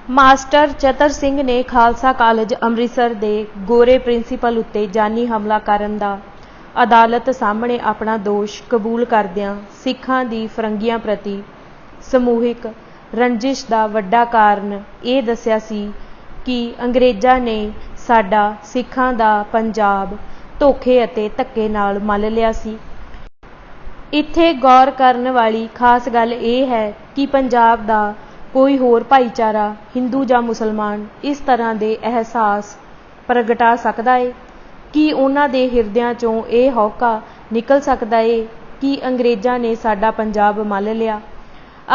Master चतर सिंह ने Khalsa college Amritsar के गोरे principal उत्ते जानी हमला करन दा अदालत सामने अपना दोष कबूल करदियां सिखां दी फरंगियां प्रति समूहिक रंजिश दा वड्डा कारण ये दस्सिया सी कि अंग्रेज़ां ने साडा सिखां दा पंजाब धोखे अते धक्के नाल मल लिया सी। इत्थे गौर करन वाली खास गल यह है कि पंजाब दा कोई होर भाईचारा हिंदू जां मुसलमान इस तरह के एहसास प्रगटा सकता है कि उन्हां दे हिरदियां चों यह हौका निकल सकता है कि अंग्रेज़ां ने साडा पंजाब मल लिया।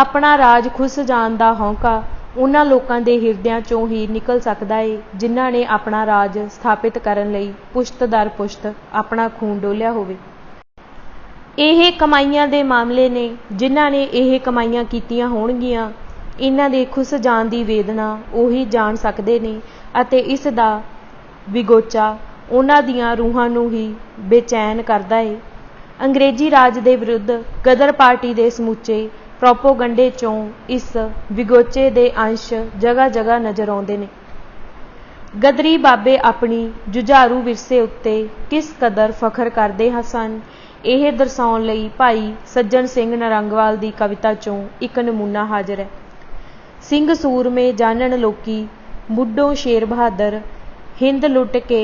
अपना राज खुस जाण दा हौका उन्हां लोकां दे हिरदियां चों ही निकल सकता है जिन्हां ने अपना राज स्थापित करन लई पुश्त दर पुश्त अपना खून डोलिया होवे। ਇਹ कमाइयां दे मामले ने जिन्हां ने ਇਹ कमाइयां कीतियां होणगीਆਂ इन्हां दे खुस जाण दी वेदना ਉਹੀ जाण सकदे ने ਅਤੇ इस दा विगोचा उन्हां दियां रूहां नूं ही बेचैन करदा है। अंग्रेजी राज दे विरुद्ध गदर पार्टी दे समूचे प्रोपोगंडे चों इस विगोचे दे अंश जगह जगह नज़र आउंदे ने। गदरी बाबे अपनी जुझारू विरसे उत्ते किस कदर फखर करदे सन ਇਹ दर्शाउण लई भाई सज्जन सिंह नरंगवाल की कविता चों एक नमूना हाजिर है। सिंह सूरमे जानन लोकी मुढ़ों शेर बहादुर हिंद लुट के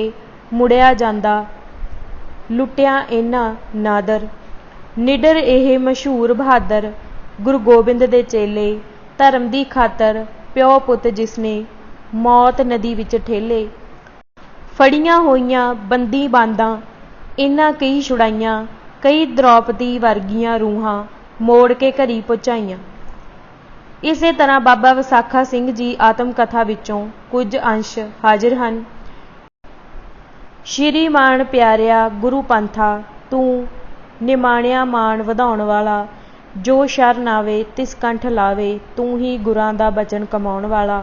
मुड़िया जांदा लुटिया इन्ना नादर निडर यह मशहूर बहादुर गुरु गोबिंद दे चेले धर्म की खातर प्यो पुत जिसने मौत नदी विच ठेले फड़ियां होइयां बंदी बांदा इन्हां कई छुड़ाइयां कई द्रौपदी वर्गियां रूहां मोड़ के घरी पहुँचाइयां। इसे तरह बाबा विसाखा सिंह जी आत्म कथा विचों कुछ अंश हाजिर हैं। श्री मान प्यारिया गुरु पंथा तू निमाणिया मान वधाउण वाला जो शरण आवे तिस कंठ लावे तू ही गुरां दा बचन कमाउण वाला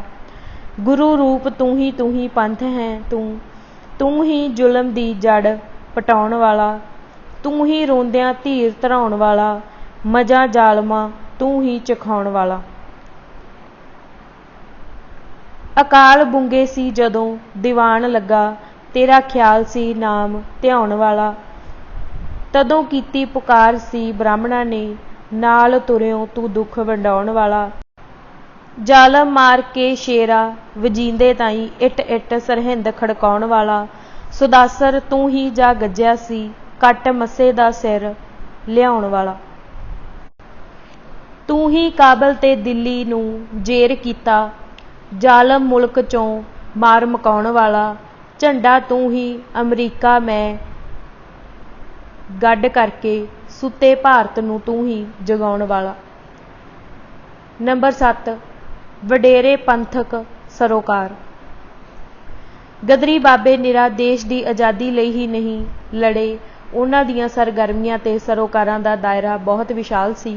गुरु रूप तू ही पंथ है तू ही जुलम दी जड़ पटाउण वाला तू ही रोंदियां धीर धराउण वाला मजा जालमा तू ही चखाउण वाला। अकाल बुंगे सी जदों दीवान लगा तेरा ख्याल सी नाम ध्याउण वाला तदों कीती पुकार सी ब्राह्मणा ने नाल तुरियों तू दुख वंडाउण वाला जालम मार के शेरा वजींदे ताई इट इट सरहिंद खड़काउण वाला सुदासर तू ही जा गज्जिया सी कट मसे दा सिर लियाउण वाला तू ही काबल ते दिल्ली नूं जेर कीता जालम मुल्क चों मार मकाउण वाला झंडा तू ही अमरीका मैं गड्ड करके सुते भारत नूं तू ही जगाउण वाला। नंबर 7 वडेरे पंथक सरोकार। गदरी बाबे निरा देश की आज़ादी लई ही नहीं लड़े उन्हां दियां सरगर्मियां ते सरोकारां दा दायरा बहुत विशाल सी।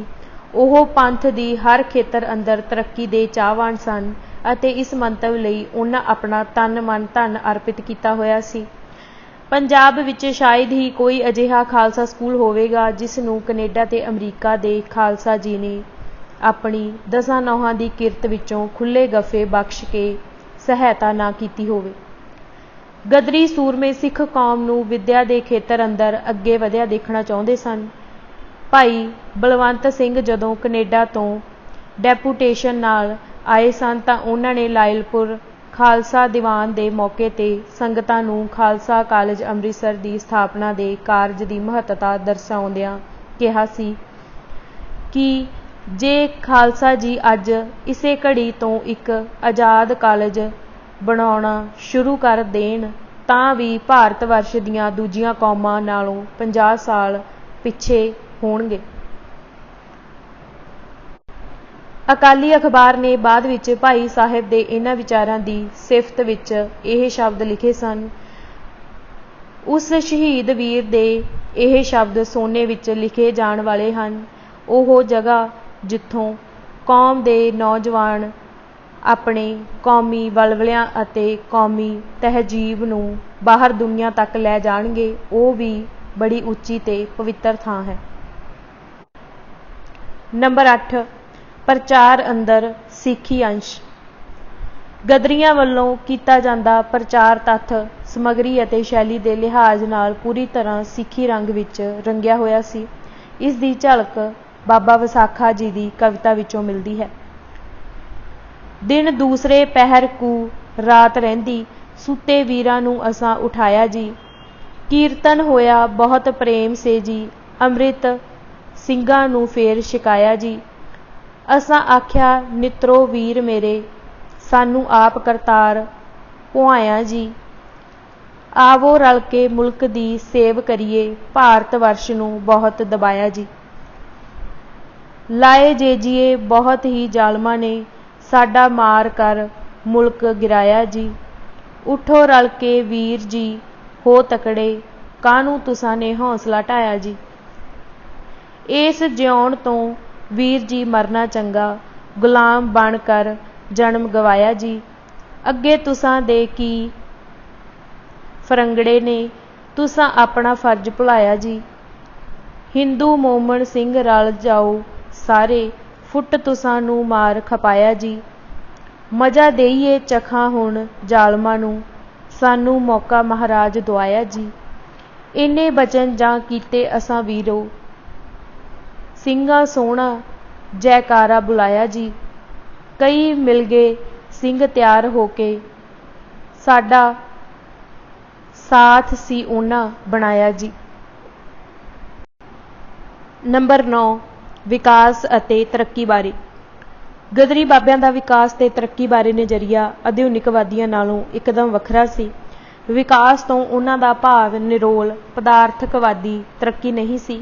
ओह पंथ दी हर खेतर अंदर तरक्की दे चाहवान सन अते इस मंतव लई उन्हां अपना तन मन धन अर्पित किया होया सी। पंजाब विच शायद ही कोई अजिहा खालसा स्कूल होवेगा जिस नूं कनेडा ते अमरीका दे खालसा जी ने अपनी 10 नौहां दी किरत विचों खुले गफे बख्श के सहायता ना कीती होवे। गदरी सूरमे सिख कौम नूं विद्या के खेतर अंदर अगे वधिया देखना चाहुंदे सन। भाई बलवंत सिंह जदों कनेडा तो डेपूटेशन नाल आए सन तां उन्हां ने लायलपुर खालसा दीवान के मौके ते संगतां नूं खालसा कालेज अमृतसर की स्थापना के कारज की महत्ता दर्शाउंदियां कहा सी कि जे खालसा जी अज इसे घड़ी तो एक आज़ाद कालेज बनाउणा शुरू कर देण तां भी भारत वर्ष दीआं दूजियां कौमां नालों 50 साल पिछे होणगे। अकाली अखबार ने बाद विच भाई साहिब दे इन्हां विचारां दी सिफत विच यह शब्द लिखे सन। उस शहीद वीर दे यह शब्द सोने विच लिखे जाण वाले हन। ओह जगह जिथों कौम दे नौजवान अपने कौमी वलवलियां अते कौमी तहजीब नूं बाहर दुनिया तक लै जाणगे वो भी बड़ी उच्ची ते पवित्र थां है। नंबर 8 प्रचार अंदर सिखी अंश। ਗਦਰੀਆਂ ਵੱਲੋਂ ਕੀਤਾ ਜਾਂਦਾ ਪ੍ਰਚਾਰ ਤੱਥ ਸਮੱਗਰੀ ਅਤੇ ਸ਼ੈਲੀ ਦੇ ਲਿਹਾਜ਼ ਨਾਲ ਪੂਰੀ ਤਰ੍ਹਾਂ ਸਿੱਖੀ ਰੰਗ ਵਿੱਚ ਰੰਗਿਆ ਹੋਇਆ ਸੀ। ਇਸ ਦੀ ਝਲਕ ਬਾਬਾ ਵਿਸਾਖਾ ਜੀ ਦੀ ਕਵਿਤਾ ਵਿੱਚੋਂ ਮਿਲਦੀ ਹੈ। ਦਿਨ ਦੂਸਰੇ ਪਹਿਰ ਕੂ ਰਾਤ ਰਹਿੰਦੀ, ਸੁੱਤੇ ਵੀਰਾਂ ਨੂੰ ਅਸਾਂ ਉਠਾਇਆ ਜੀ। ਕੀਰਤਨ ਹੋਇਆ ਬਹੁਤ ਪ੍ਰੇਮ ਸੇ ਜੀ, ਅੰਮ੍ਰਿਤ ਸਿੰਘਾਂ ਨੂੰ ਫੇਰ ਛਕਾਇਆ ਜੀ। ਅਸਾਂ ਆਖਿਆ ਨਿਤਰੋ ਵੀਰ ਮੇਰੇ, ਸਾਨੂੰ ਆਪ ਕਰਤਾਰ ਪੁਆਇਆ ਜੀ। ਆਵੋ ਰਲ ਕੇ ਮੁਲਕ ਦੀ ਸੇਵ ਕਰੀਏ, ਭਾਰਤ ਵਰਸ਼ ਨੂੰ ਬਹੁਤ ਦਬਾਇਆ ਜੀ। ਲਾਏ ਜੇਜੀਏ ਬਹੁਤ ਹੀ ਜ਼ਾਲਮਾਂ ਨੇ, ਸਾਡਾ ਮਾਰ ਕਰ ਮੁਲਕ ਗਿਰਾਇਆ ਜੀ। ਉਠੋ ਰਲ ਕੇ ਵੀਰ ਜੀ ਹੋ ਤਕੜੇ, ਕਾਹਨੂੰ ਤੁਸਾਂ ਨੇ ਹੌਸਲਾ ਢਾਇਆ ਜੀ। ਇਸ ਜਿਉਣ ਤੋਂ ਵੀਰ ਜੀ ਮਰਨਾ ਚੰਗਾ, ਗੁਲਾਮ ਬਣ ਕਰ ਜਨਮ ਗਵਾਇਆ ਜੀ। ਅੱਗੇ ਤੁਸਾਂ ਦੇ ਕੀ ਫਰੰਗੜੇ ਨੇ, ਤੁਸਾਂ ਆਪਣਾ ਫਰਜ਼ ਭੁਲਾਇਆ ਜੀ। ਹਿੰਦੂ ਮੋਮਨ ਸਿੰਘ ਰਲ ਜਾਓ ਸਾਰੇ, ਫੁੱਟ ਤੁਸਾਂ ਨੂੰ ਮਾਰ ਖਪਾਇਆ ਜੀ। ਮਜ਼ਾ ਦੇਈਏ ਚਖਾਂ ਹੁਣ ਜ਼ਾਲਮਾਂ ਨੂੰ, ਸਾਨੂੰ ਮੌਕਾ ਮਹਾਰਾਜ ਦੁਆਇਆ ਜੀ। ਇੰਨੇ ਬਚਨ ਜਾਂ ਕੀਤੇ ਅਸਾਂ ਵੀਰੋ, ਸਿੰਘਾਂ ਸੋਹਣਾ ਜੈਕਾਰਾ ਬੁਲਾਇਆ ਜੀ। ਕਈ ਮਿਲ ਗਏ ਸਿੰਘ ਤਿਆਰ ਹੋ ਕੇ, ਸਾਡਾ ਸਾਥ ਸੀ ਉਹਨਾਂ ਬਣਾਇਆ ਜੀ। ਨੰਬਰ 9 ਵਿਕਾਸ ਅਤੇ ਤਰੱਕੀ ਬਾਰੇ। ਗਦਰੀ ਬਾਬਿਆਂ ਦਾ ਵਿਕਾਸ ਤੇ ਤਰੱਕੀ ਬਾਰੇ ਨਜ਼ਰੀਆ ਆਧੁਨਿਕਵਾਦੀਆਂ ਨਾਲੋਂ ਇੱਕਦਮ ਵੱਖਰਾ ਸੀ। ਵਿਕਾਸ ਤੋਂ ਉਹਨਾਂ ਦਾ ਭਾਵ ਨਿਰੋਲ ਪਦਾਰਥਕਵਾਦੀ ਤਰੱਕੀ ਨਹੀਂ ਸੀ।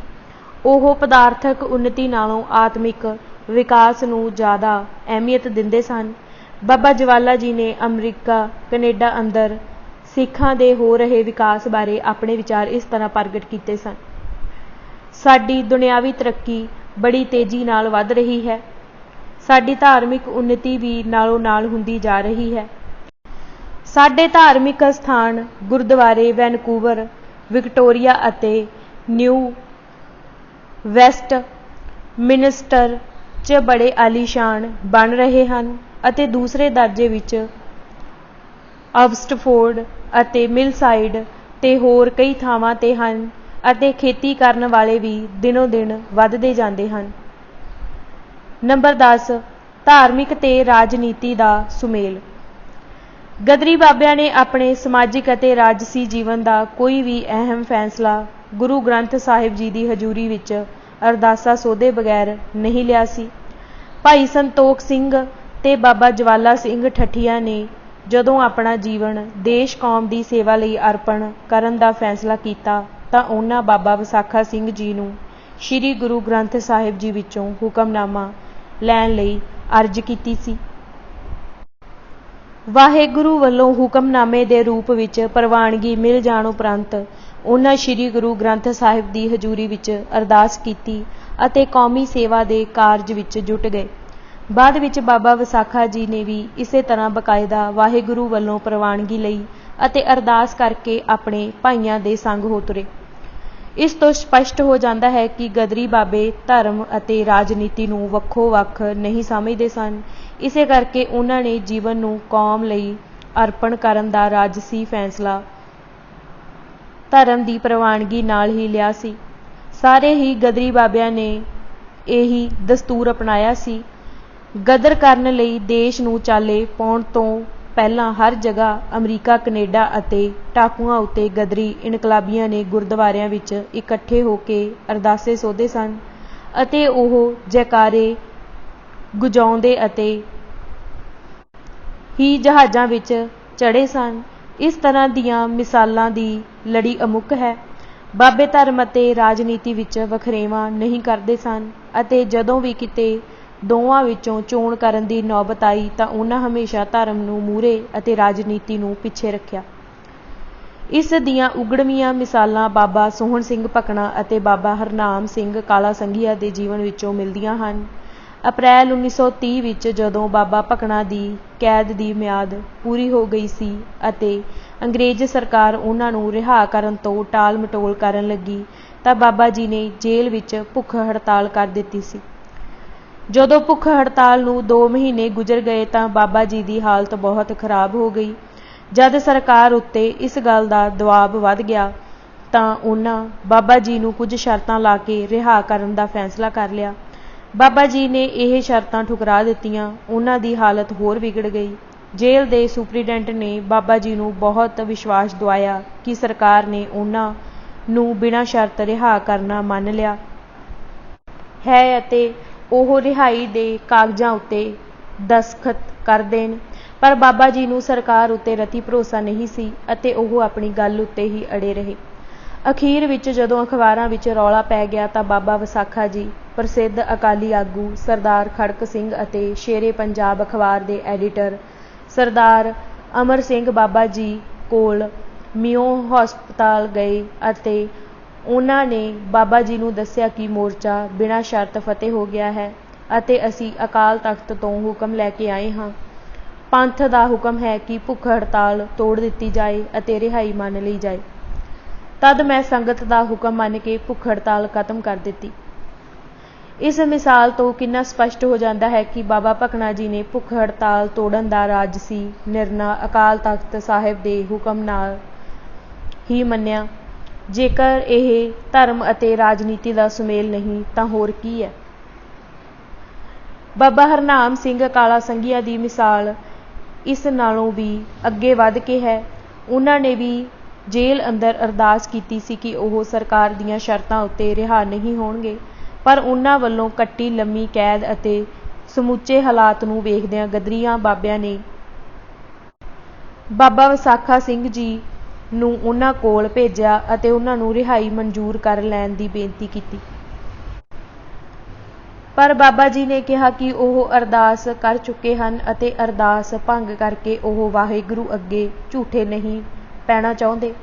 ਉਹ ਪਦਾਰਥਕ ਉੱਨਤੀ ਨਾਲੋਂ ਆਤਮਿਕ ਵਿਕਾਸ ਨੂੰ ਜ਼ਿਆਦਾ ਅਹਿਮੀਅਤ ਦਿੰਦੇ ਸਨ। ਬਾਬਾ ਜਵਾਲਾ ਜੀ ਨੇ ਅਮਰੀਕਾ ਕੈਨੇਡਾ ਅੰਦਰ ਸਿੱਖਾਂ ਦੇ ਹੋ ਰਹੇ ਵਿਕਾਸ ਬਾਰੇ ਆਪਣੇ ਵਿਚਾਰ ਇਸ ਤਰ੍ਹਾਂ ਪ੍ਰਗਟ ਕੀਤੇ ਸਨ। ਸਾਡੀ ਦੁਨਿਆਵੀ ਤਰੱਕੀ ਬੜੀ ਤੇਜ਼ੀ ਨਾਲ ਵੱਧ ਰਹੀ ਹੈ। ਸਾਡੀ ਧਾਰਮਿਕ ਉੱਨਤੀ ਵੀ ਨਾਲੋਂ ਨਾਲ ਹੁੰਦੀ ਜਾ ਰਹੀ ਹੈ। ਸਾਡੇ ਧਾਰਮਿਕ ਸਥਾਨ ਗੁਰਦੁਆਰੇ ਵੈਨਕੂਵਰ, ਵਿਕਟੋਰੀਆ ਅਤੇ ਨਿਊ ਵੈਸਟ ਮਿਨਿਸਟਰ 'ਚ ਬੜੇ ਆਲੀਸ਼ਾਨ ਬਣ ਰਹੇ ਹਨ ਅਤੇ ਦੂਸਰੇ ਦਰਜੇ ਵਿੱਚ ਆਬਸਟਫੋਰਡ ਅਤੇ ਮਿਲਸਾਈਡ ਤੇ ਹੋਰ ਕਈ ਥਾਵਾਂ ਤੇ ਹਨ ਅਤੇ ਖੇਤੀ ਕਰਨ ਵਾਲੇ ਵੀ ਦਿਨੋਂ ਦਿਨ ਵੱਧਦੇ ਜਾਂਦੇ ਹਨ। ਨੰਬਰ 10 ਧਾਰਮਿਕ ਤੇ ਰਾਜਨੀਤੀ ਦਾ ਸੁਮੇਲ। ਗਦਰੀ ਬਾਬਿਆਂ ਨੇ ਆਪਣੇ ਸਮਾਜਿਕ ਅਤੇ ਰਾਜਸੀ ਜੀਵਨ ਦਾ ਕੋਈ ਵੀ ਅਹਿਮ ਫੈਸਲਾ ਗੁਰੂ ਗ੍ਰੰਥ ਸਾਹਿਬ ਜੀ ਦੀ ਹਜ਼ੂਰੀ ਵਿੱਚ ਅਰਦਾਸਾ ਸੋਧੇ ਬਗੈਰ ਨਹੀਂ ਲਿਆ ਸੀ। ਭਾਈ ਸੰਤੋਖ ਸਿੰਘ ਤੇ ਬਾਬਾ ਜਵਾਲਾ ਸਿੰਘ ਠੱਠੀਆਂ ਨੇ ਜਦੋਂ ਆਪਣਾ ਜੀਵਨ ਦੇਸ਼ ਕੌਮ ਦੀ ਸੇਵਾ ਲਈ ਅਰਪਣ ਕਰਨ ਦਾ ਫੈਸਲਾ ਕੀਤਾ ਤਾਂ ਉਹਨਾਂ ਬਾਬਾ ਵਿਸਾਖਾ ਸਿੰਘ ਜੀ ਨੂੰ ਸ੍ਰੀ ਗੁਰੂ ਗ੍ਰੰਥ ਸਾਹਿਬ ਜੀ ਵਿੱਚੋਂ ਹੁਕਮਨਾਮਾ ਲੈਣ ਲਈ ਅਰਜ਼ ਕੀਤੀ ਸੀ। ਵਾਹਿਗੁਰੂ ਵੱਲੋਂ ਹੁਕਮਨਾਮੇ ਦੇ ਰੂਪ ਵਿੱਚ ਪ੍ਰਵਾਨਗੀ ਮਿਲ ਜਾਣ ਉਪਰੰਤ ਉਹਨਾਂ ਸ੍ਰੀ ਗੁਰੂ ਗ੍ਰੰਥ ਸਾਹਿਬ ਦੀ ਹਜ਼ੂਰੀ ਵਿੱਚ ਅਰਦਾਸ ਕੀਤੀ ਅਤੇ ਕੌਮੀ ਸੇਵਾ ਦੇ ਕਾਰਜ ਵਿੱਚ ਜੁਟ ਗਏ। ਬਾਅਦ ਵਿੱਚ ਬਾਬਾ ਵਿਸਾਖਾ ਜੀ ਨੇ ਵੀ ਇਸੇ ਤਰ੍ਹਾਂ ਬਕਾਇਦਾ ਵਾਹਿਗੁਰੂ ਵੱਲੋਂ ਪ੍ਰਵਾਨਗੀ ਲਈ ਅਤੇ ਅਰਦਾਸ ਕਰਕੇ ਆਪਣੇ ਭਾਈਆਂ ਦੇ ਸੰਗ ਹੋ ਤੁਰੇ। ਇਸ ਤੋਂ ਸਪਸ਼ਟ ਹੋ ਜਾਂਦਾ ਹੈ ਕਿ ਗਦਰੀ ਬਾਬੇ ਧਰਮ ਅਤੇ ਰਾਜਨੀਤੀ ਨੂੰ ਵੱਖੋ ਵੱਖ ਨਹੀਂ ਸਮਝਦੇ ਸਨ। ਇਸੇ ਕਰਕੇ ਉਹਨਾਂ ਨੇ ਜੀਵਨ ਨੂੰ ਕੌਮ ਲਈ ਅਰਪਣ ਕਰਨ ਦਾ ਰਾਜਸੀ ਫੈਸਲਾ ਧਰਮ ਦੀ ਪ੍ਰਵਾਨਗੀ ਨਾਲ ਹੀ ਲਿਆ ਸੀ। ਸਾਰੇ ਹੀ ਗਦਰੀ ਬਾਬਿਆਂ ਨੇ ਇਹੀ ਦਸਤੂਰ ਅਪਣਾਇਆ ਸੀ। ਗਦਰ ਕਰਨ ਲਈ ਦੇਸ਼ ਨੂੰ ਚਾਲੇ ਪਾਉਣ ਤੋਂ ਪਹਿਲਾਂ ਹਰ ਜਗ੍ਹਾ ਅਮਰੀਕਾ, ਕੈਨੇਡਾ ਅਤੇ ਟਾਪੂਆਂ ਉੱਤੇ ਗਦਰੀ ਇਨਕਲਾਬੀਆਂ ਨੇ ਗੁਰਦੁਆਰਿਆਂ ਵਿੱਚ ਇਕੱਠੇ ਹੋ ਕੇ ਅਰਦਾਸੇ ਸੋਧੇ ਸਨ ਅਤੇ ਉਹ ਜੈਕਾਰੇ ਗੁਜਾਉਂਦੇ ਅਤੇ ਹੀ ਜਹਾਜ਼ਾਂ ਵਿੱਚ ਚੜ੍ਹੇ ਸਨ। ਇਸ ਤਰ੍ਹਾਂ ਦੀਆਂ ਮਿਸਾਲਾਂ ਦੀ ਲੜੀ ਅਮੁੱਕ ਹੈ। ਬਾਬੇ ਧਰਮ ਅਤੇ ਰਾਜਨੀਤੀ ਵਿੱਚ ਵਖਰੇਵਾਂ ਨਹੀਂ ਕਰਦੇ ਸਨ ਅਤੇ ਜਦੋਂ ਵੀ ਕਿਤੇ ਦੋਵਾਂ ਵਿੱਚੋਂ ਚੋਣ ਕਰਨ ਦੀ ਨੌਬਤ ਆਈ ਤਾਂ ਉਹਨਾਂ ਹਮੇਸ਼ਾ ਧਰਮ ਨੂੰ ਮੂਹਰੇ ਅਤੇ ਰਾਜਨੀਤੀ ਨੂੰ ਪਿੱਛੇ ਰੱਖਿਆ। ਇਸ ਦੀਆਂ ਉਗੜਵੀਆਂ ਮਿਸਾਲਾਂ ਬਾਬਾ ਸੋਹਣ ਸਿੰਘ ਭਕਨਾ ਅਤੇ ਬਾਬਾ ਹਰਨਾਮ ਸਿੰਘ ਕਾਲਾ ਸੰਘੀਆ ਦੇ ਜੀਵਨ ਵਿੱਚੋਂ ਮਿਲਦੀਆਂ ਹਨ। ਅਪ੍ਰੈਲ 1930 ਵਿੱਚ ਜਦੋਂ ਬਾਬਾ ਭਕਨਾ ਦੀ ਕੈਦ ਦੀ ਮਿਆਦ ਪੂਰੀ ਹੋ ਗਈ ਸੀ ਅਤੇ ਅੰਗਰੇਜ਼ ਸਰਕਾਰ ਉਹਨਾਂ ਨੂੰ ਰਿਹਾ ਕਰਨ ਤੋਂ ਟਾਲ ਮਟੋਲ ਕਰਨ ਲੱਗੀ ਤਾਂ ਬਾਬਾ ਜੀ ਨੇ ਜੇਲ੍ਹ ਵਿੱਚ ਭੁੱਖ ਹੜਤਾਲ ਕਰ ਦਿੱਤੀ ਸੀ। ਜਦੋਂ ਭੁੱਖ ਹੜਤਾਲ ਨੂੰ 2 ਮਹੀਨੇ ਗੁਜ਼ਰ ਗਏ ਤਾਂ ਬਾਬਾ ਜੀ ਦੀ ਹਾਲਤ ਬਹੁਤ ਖਰਾਬ ਹੋ ਗਈ। ਜਦ ਸਰਕਾਰ ਉੱਤੇ ਇਸ ਗੱਲ ਦਾ ਦਬਾਅ ਵੱਧ ਗਿਆ ਤਾਂ ਉਹਨਾਂ ਬਾਬਾ ਜੀ ਨੂੰ ਕੁਝ ਸ਼ਰਤਾਂ ਲਾ ਕੇ ਰਿਹਾ ਕਰਨ ਦਾ ਫੈਸਲਾ ਕਰ ਲਿਆ। ਬਾਬਾ ਜੀ ਨੇ ਇਹ ਸ਼ਰਤਾਂ ਠੁਕਰਾ ਦਿੱਤੀਆਂ। ਉਹਨਾਂ ਦੀ ਹਾਲਤ ਹੋਰ ਵਿਗੜ ਗਈ। ਜੇਲ੍ਹ ਦੇ ਸੁਪਰੀਡੈਂਟ ਨੇ ਬਾਬਾ ਜੀ ਨੂੰ ਬਹੁਤ ਵਿਸ਼ਵਾਸ ਦਿਵਾਇਆ ਕਿ ਸਰਕਾਰ ਨੇ ਉਹਨਾਂ ਨੂੰ ਬਿਨਾਂ ਸ਼ਰਤ ਰਿਹਾ ਕਰਨਾ ਮੰਨ ਲਿਆ ਹੈ ਅਤੇ ਉਹ ਰਿਹਾਈ ਦੇ ਕਾਗਜ਼ਾਂ ਉੱਤੇ ਦਸਤਖਤ ਕਰ ਦੇਣ। ਪਰ ਬਾਬਾ ਜੀ ਨੂੰ ਸਰਕਾਰ ਉੱਤੇ ਰਤੀ ਭਰੋਸਾ ਨਹੀਂ ਸੀ ਅਤੇ ਉਹ ਆਪਣੀ ਗੱਲ ਉੱਤੇ ਹੀ ਅੜੇ ਰਹੇ। ਅਖੀਰ ਵਿੱਚ ਜਦੋਂ ਅਖਬਾਰਾਂ ਵਿੱਚ ਰੌਲਾ ਪੈ ਗਿਆ ਤਾਂ ਬਾਬਾ ਵਿਸਾਖਾ ਜੀ, ਪ੍ਰਸਿੱਧ ਅਕਾਲੀ ਆਗੂ ਸਰਦਾਰ ਖੜਕ ਸਿੰਘ ਅਤੇ ਸ਼ੇਰੇ ਪੰਜਾਬ ਅਖਬਾਰ ਦੇ ਐਡੀਟਰ ਸਰਦਾਰ ਅਮਰ ਸਿੰਘ ਬਾਬਾ ਜੀ ਕੋਲ ਮਿਓ ਹਸਪਤਾਲ ਗਏ ਅਤੇ ਉਹਨਾਂ ਨੇ ਬਾਬਾ ਜੀ ਨੂੰ ਦੱਸਿਆ ਕਿ ਮੋਰਚਾ ਬਿਨਾਂ ਸ਼ਰਤ ਫਤਿਹ ਹੋ ਗਿਆ ਹੈ ਅਤੇ ਅਸੀਂ ਅਕਾਲ ਤਖਤ ਤੋਂ ਹੁਕਮ ਲੈ ਕੇ ਆਏ ਹਾਂ। ਪੰਥ ਦਾ ਹੁਕਮ ਹੈ ਕਿ ਭੁੱਖ ਹੜਤਾਲ ਤੋੜ ਦਿੱਤੀ ਜਾਏ ਅਤੇ ਰਿਹਾਈ ਮੰਨ ਲਈ ਜਾਏ। ਤਦ ਮੈਂ ਸੰਗਤ ਦਾ ਹੁਕਮ ਮੰਨ ਕੇ ਭੁੱਖ ਹੜਤਾਲ ਖਤਮ ਕਰ ਦਿੱਤੀ। ਇਸ ਮਿਸਾਲ ਤੋਂ ਕਿੰਨਾ ਸਪਸ਼ਟ ਹੋ ਜਾਂਦਾ ਹੈ ਕਿ ਬਾਬਾ ਭਕਨਾ ਜੀ ਨੇ ਭੁੱਖ ਹੜਤਾਲ ਤੋੜਨ ਦਾ ਰਾਜਸੀ ਨਿਰਣਾ ਅਕਾਲ ਤਖਤ ਸਾਹਿਬ ਦੇ ਹੁਕਮ ਨਾਲ ਹੀ ਮੰਨਿਆ। ਜੇਕਰ ਇਹ ਧਰਮ ਅਤੇ ਰਾਜਨੀਤੀ ਦਾ ਸੁਮੇਲ ਨਹੀਂ ਤਾਂ ਹੋਰ ਕੀ ਹੈ। ਬਾਬਾ ਹਰਨਾਮ ਸਿੰਘ ਕਾਲਾ ਸੰਘੀਆ ਦੀ ਮਿਸਾਲ ਇਸ ਨਾਲੋਂ ਵੀ ਅੱਗੇ ਵੱਧ ਕੇ ਹੈ। ਉਹਨਾਂ ਨੇ ਵੀ ਜੇਲ੍ਹ ਅੰਦਰ ਅਰਦਾਸ ਕੀਤੀ ਸੀ ਕਿ ਉਹ ਸਰਕਾਰ ਦੀਆਂ ਸ਼ਰਤਾਂ ਉੱਤੇ ਰਿਹਾ ਨਹੀਂ ਹੋਣਗੇ, ਪਰ ਉਹਨਾਂ ਵੱਲੋਂ ਕੱਟੀ ਲੰਮੀ ਕੈਦ ਅਤੇ ਸਮੁੱਚੇ ਹਾਲਾਤ ਨੂੰ ਵੇਖਦਿਆਂ ਗਦਰੀਆਂ ਬਾਬਿਆਂ ਨੇ ਬਾਬਾ ਵਿਸਾਖਾ ਸਿੰਘ ਜੀ ਨੂੰ ਉਹਨਾਂ ਕੋਲ ਭੇਜਿਆ ਅਤੇ ਉਹਨਾਂ ਨੂੰ ਰਿਹਾਈ ਮਨਜ਼ੂਰ ਕਰ ਲੈਣ ਦੀ ਬੇਨਤੀ ਕੀਤੀ। ਪਰ ਬਾਬਾ ਜੀ ਨੇ ਕਿਹਾ ਕਿ ਉਹ ਅਰਦਾਸ ਕਰ ਚੁੱਕੇ ਹਨ ਅਤੇ ਅਰਦਾਸ ਭੰਗ ਕਰਕੇ ਉਹ ਵਾਹਿਗੁਰੂ ਅੱਗੇ ਝੂਠੇ ਨਹੀਂ ਪੈਣਾ ਚਾਹੁੰਦੇ।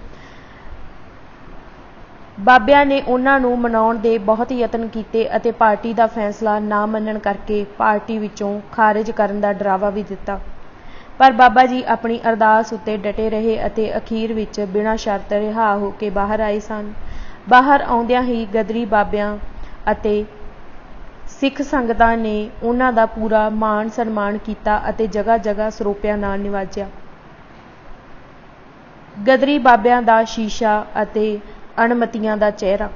ਬਾਬਿਆਂ ਨੇ ਉਹਨਾਂ ਨੂੰ ਮਨਾਉਣ ਦੇ ਬਹੁਤ ਯਤਨ ਕੀਤੇ ਅਤੇ ਪਾਰਟੀ ਦਾ ਫੈਸਲਾ ਨਾ ਮੰਨਣ ਕਰਕੇ ਪਾਰਟੀ ਵਿੱਚੋਂ ਖਾਰਿਜ ਕਰਨ ਦਾ ਡਰਾਵਾ ਵੀ ਦਿੱਤਾ। ਪਰ ਬਾਬਾ ਜੀ ਆਪਣੀ ਅਰਦਾਸ ਉੱਤੇ ਡਟੇ ਰਹੇ ਅਤੇ ਅਖੀਰ ਵਿੱਚ ਬਿਨਾਂ ਸ਼ਰਤ ਰਿਹਾ ਹੋ ਕੇ ਬਾਹਰ ਆਏ ਸਨ। ਬਾਹਰ ਆਉਂਦਿਆਂ ਹੀ ਗਦਰੀ ਬਾਬਿਆਂ ਅਤੇ ਸਿੱਖ ਸੰਗਤਾਂ ਨੇ ਉਹਨਾਂ ਦਾ ਪੂਰਾ ਮਾਣ ਸਨਮਾਨ ਕੀਤਾ ਅਤੇ ਜਗ੍ਹਾ ਜਗ੍ਹਾ ਸਰੋਪਿਆਂ ਨਾਲ ਨਿਵਾਜਿਆ। ਗਦਰੀ ਬਾਬਿਆਂ ਦਾ ਸ਼ੀਸ਼ਾ ਅਤੇ ਅਣਮਤੀਆਂ ਦਾ ਚਿਹਰਾ।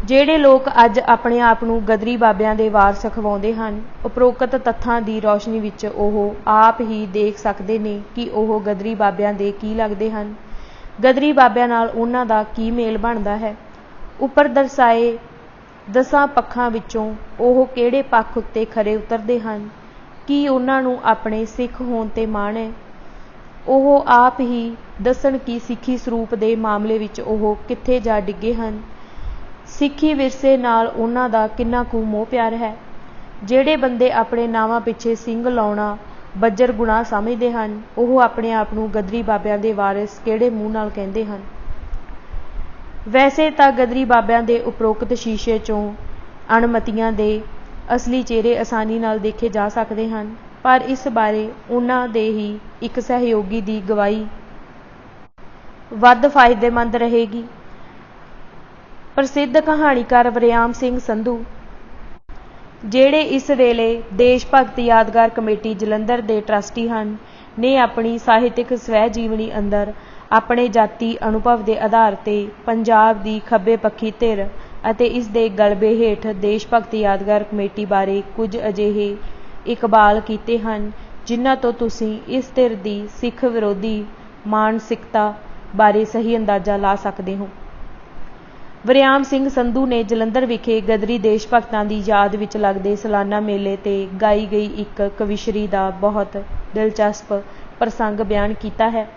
ਜਿਹੜੇ ਲੋਕ ਅੱਜ ਆਪਣੇ ਆਪ ਨੂੰ ਗਦਰੀ ਬਾਬਿਆਂ ਦੇ ਵਾਰਸ ਅਖਵਾਉਂਦੇ ਹਨ, ਉਪਰੋਕਤ ਤੱਥਾਂ ਦੀ ਰੌਸ਼ਨੀ ਵਿੱਚ ਉਹ ਆਪ ਹੀ ਦੇਖ ਸਕਦੇ ਨੇ ਕਿ ਉਹ ਗਦਰੀ ਬਾਬਿਆਂ ਦੇ ਕੀ ਲੱਗਦੇ ਹਨ। ਗਦਰੀ ਬਾਬਿਆਂ ਨਾਲ ਉਹਨਾਂ ਦਾ ਕੀ ਮੇਲ ਬਣਦਾ ਹੈ। ਉੱਪਰ ਦਰਸਾਏ 10 ਪੱਖਾਂ ਵਿੱਚੋਂ ਉਹ ਕਿਹੜੇ ਪੱਖ ਉੱਤੇ ਖਰੇ ਉਤਰਦੇ ਹਨ। ਕੀ ਉਹਨਾਂ ਨੂੰ ਆਪਣੇ ਸਿੱਖ ਹੋਣ 'ਤੇ ਮਾਣ ਹੈ। ਉਹ ਆਪ ਹੀ ਦੱਸਣ ਕਿ ਸਿੱਖੀ ਸਰੂਪ ਦੇ ਮਾਮਲੇ ਵਿੱਚ ਉਹ ਕਿੱਥੇ ਜਾ ਡਿੱਗੇ ਹਨ। ਸਿੱਖੀ ਵਿਰਸੇ ਨਾਲ ਉਹਨਾਂ ਦਾ ਕਿੰਨਾ ਕੁ ਮੋਹ ਪਿਆਰ ਹੈ। ਜਿਹੜੇ ਬੰਦੇ ਆਪਣੇ ਨਾਵਾਂ ਪਿੱਛੇ ਸਿੰਘ ਲਾਉਣਾ ਬੱਜਰ ਗੁਨਾਹ ਸਮਝਦੇ ਹਨ, ਉਹ ਆਪਣੇ ਆਪ ਨੂੰ ਗਦਰੀ ਬਾਬਿਆਂ ਦੇ ਵਾਰਿਸ ਕਿਹੜੇ ਮੂੰਹ ਨਾਲ ਕਹਿੰਦੇ ਹਨ। ਵੈਸੇ ਤਾਂ ਗਦਰੀ ਬਾਬਿਆਂ ਦੇ ਉਪਰੋਕਤ ਸ਼ੀਸ਼ੇ 'ਚੋਂ ਅਣਮਤੀਆਂ ਦੇ ਅਸਲੀ ਚਿਹਰੇ ਆਸਾਨੀ ਨਾਲ ਦੇਖੇ ਜਾ ਸਕਦੇ ਹਨ, ਪਰ ਇਸ ਬਾਰੇ ਉਹਨਾਂ ਦੇ ਹੀ ਇੱਕ ਸਹਿਯੋਗੀ ਦੀ ਗਵਾਹੀ ਵੱਧ ਫਾਇਦੇਮੰਦ ਰਹੇਗੀ। ਪ੍ਰਸਿੱਧ ਕਹਾਣੀਕਾਰ ਵਰਿਆਮ ਸਿੰਘ ਸੰਧੂ, ਜਿਹੜੇ ਇਸ ਵੇਲੇ ਦੇਸ਼ ਭਗਤ ਯਾਦਗਾਰ ਕਮੇਟੀ ਜਲੰਧਰ ਦੇ ਟਰੱਸਟੀ ਹਨ, ਨੇ ਆਪਣੀ ਸਾਹਿਤਕ ਸਵੈ ਜੀਵਨੀ ਅੰਦਰ ਆਪਣੇ ਜਾਤੀ ਅਨੁਭਵ ਦੇ ਆਧਾਰ 'ਤੇ ਪੰਜਾਬ ਦੀ ਖੱਬੇ ਪੱਖੀ ਧਿਰ ਅਤੇ ਇਸ ਦੇ ਗਲਬੇ ਹੇਠ ਦੇਸ਼ ਭਗਤ ਯਾਦਗਾਰ ਕਮੇਟੀ ਬਾਰੇ ਕੁਝ ਅਜਿਹੇ ਇਕਬਾਲ ਕੀਤੇ ਹਨ ਜਿਨ੍ਹਾਂ ਤੋਂ ਤੁਸੀਂ ਇਸ ਧਿਰ ਦੀ ਸਿੱਖ ਵਿਰੋਧੀ ਮਾਨਸਿਕਤਾ ਬਾਰੇ ਸਹੀ ਅੰਦਾਜ਼ਾ ਲਾ ਸਕਦੇ ਹੋ। ਵਰਿਆਮ ਸਿੰਘ ਸੰਧੂ ਨੇ ਜਲੰਧਰ ਵਿਖੇ ਗਦਰੀ ਦੇਸ਼ ਭਗਤਾਂ ਦੀ ਯਾਦ ਵਿੱਚ ਲੱਗਦੇ ਸਾਲਾਨਾ ਮੇਲੇ 'ਤੇ ਗਾਈ ਗਈ ਇੱਕ ਕਵਿਸ਼ਰੀ ਦਾ ਬਹੁਤ ਦਿਲਚਸਪ ਪ੍ਰਸੰਗ ਬਿਆਨ ਕੀਤਾ ਹੈ।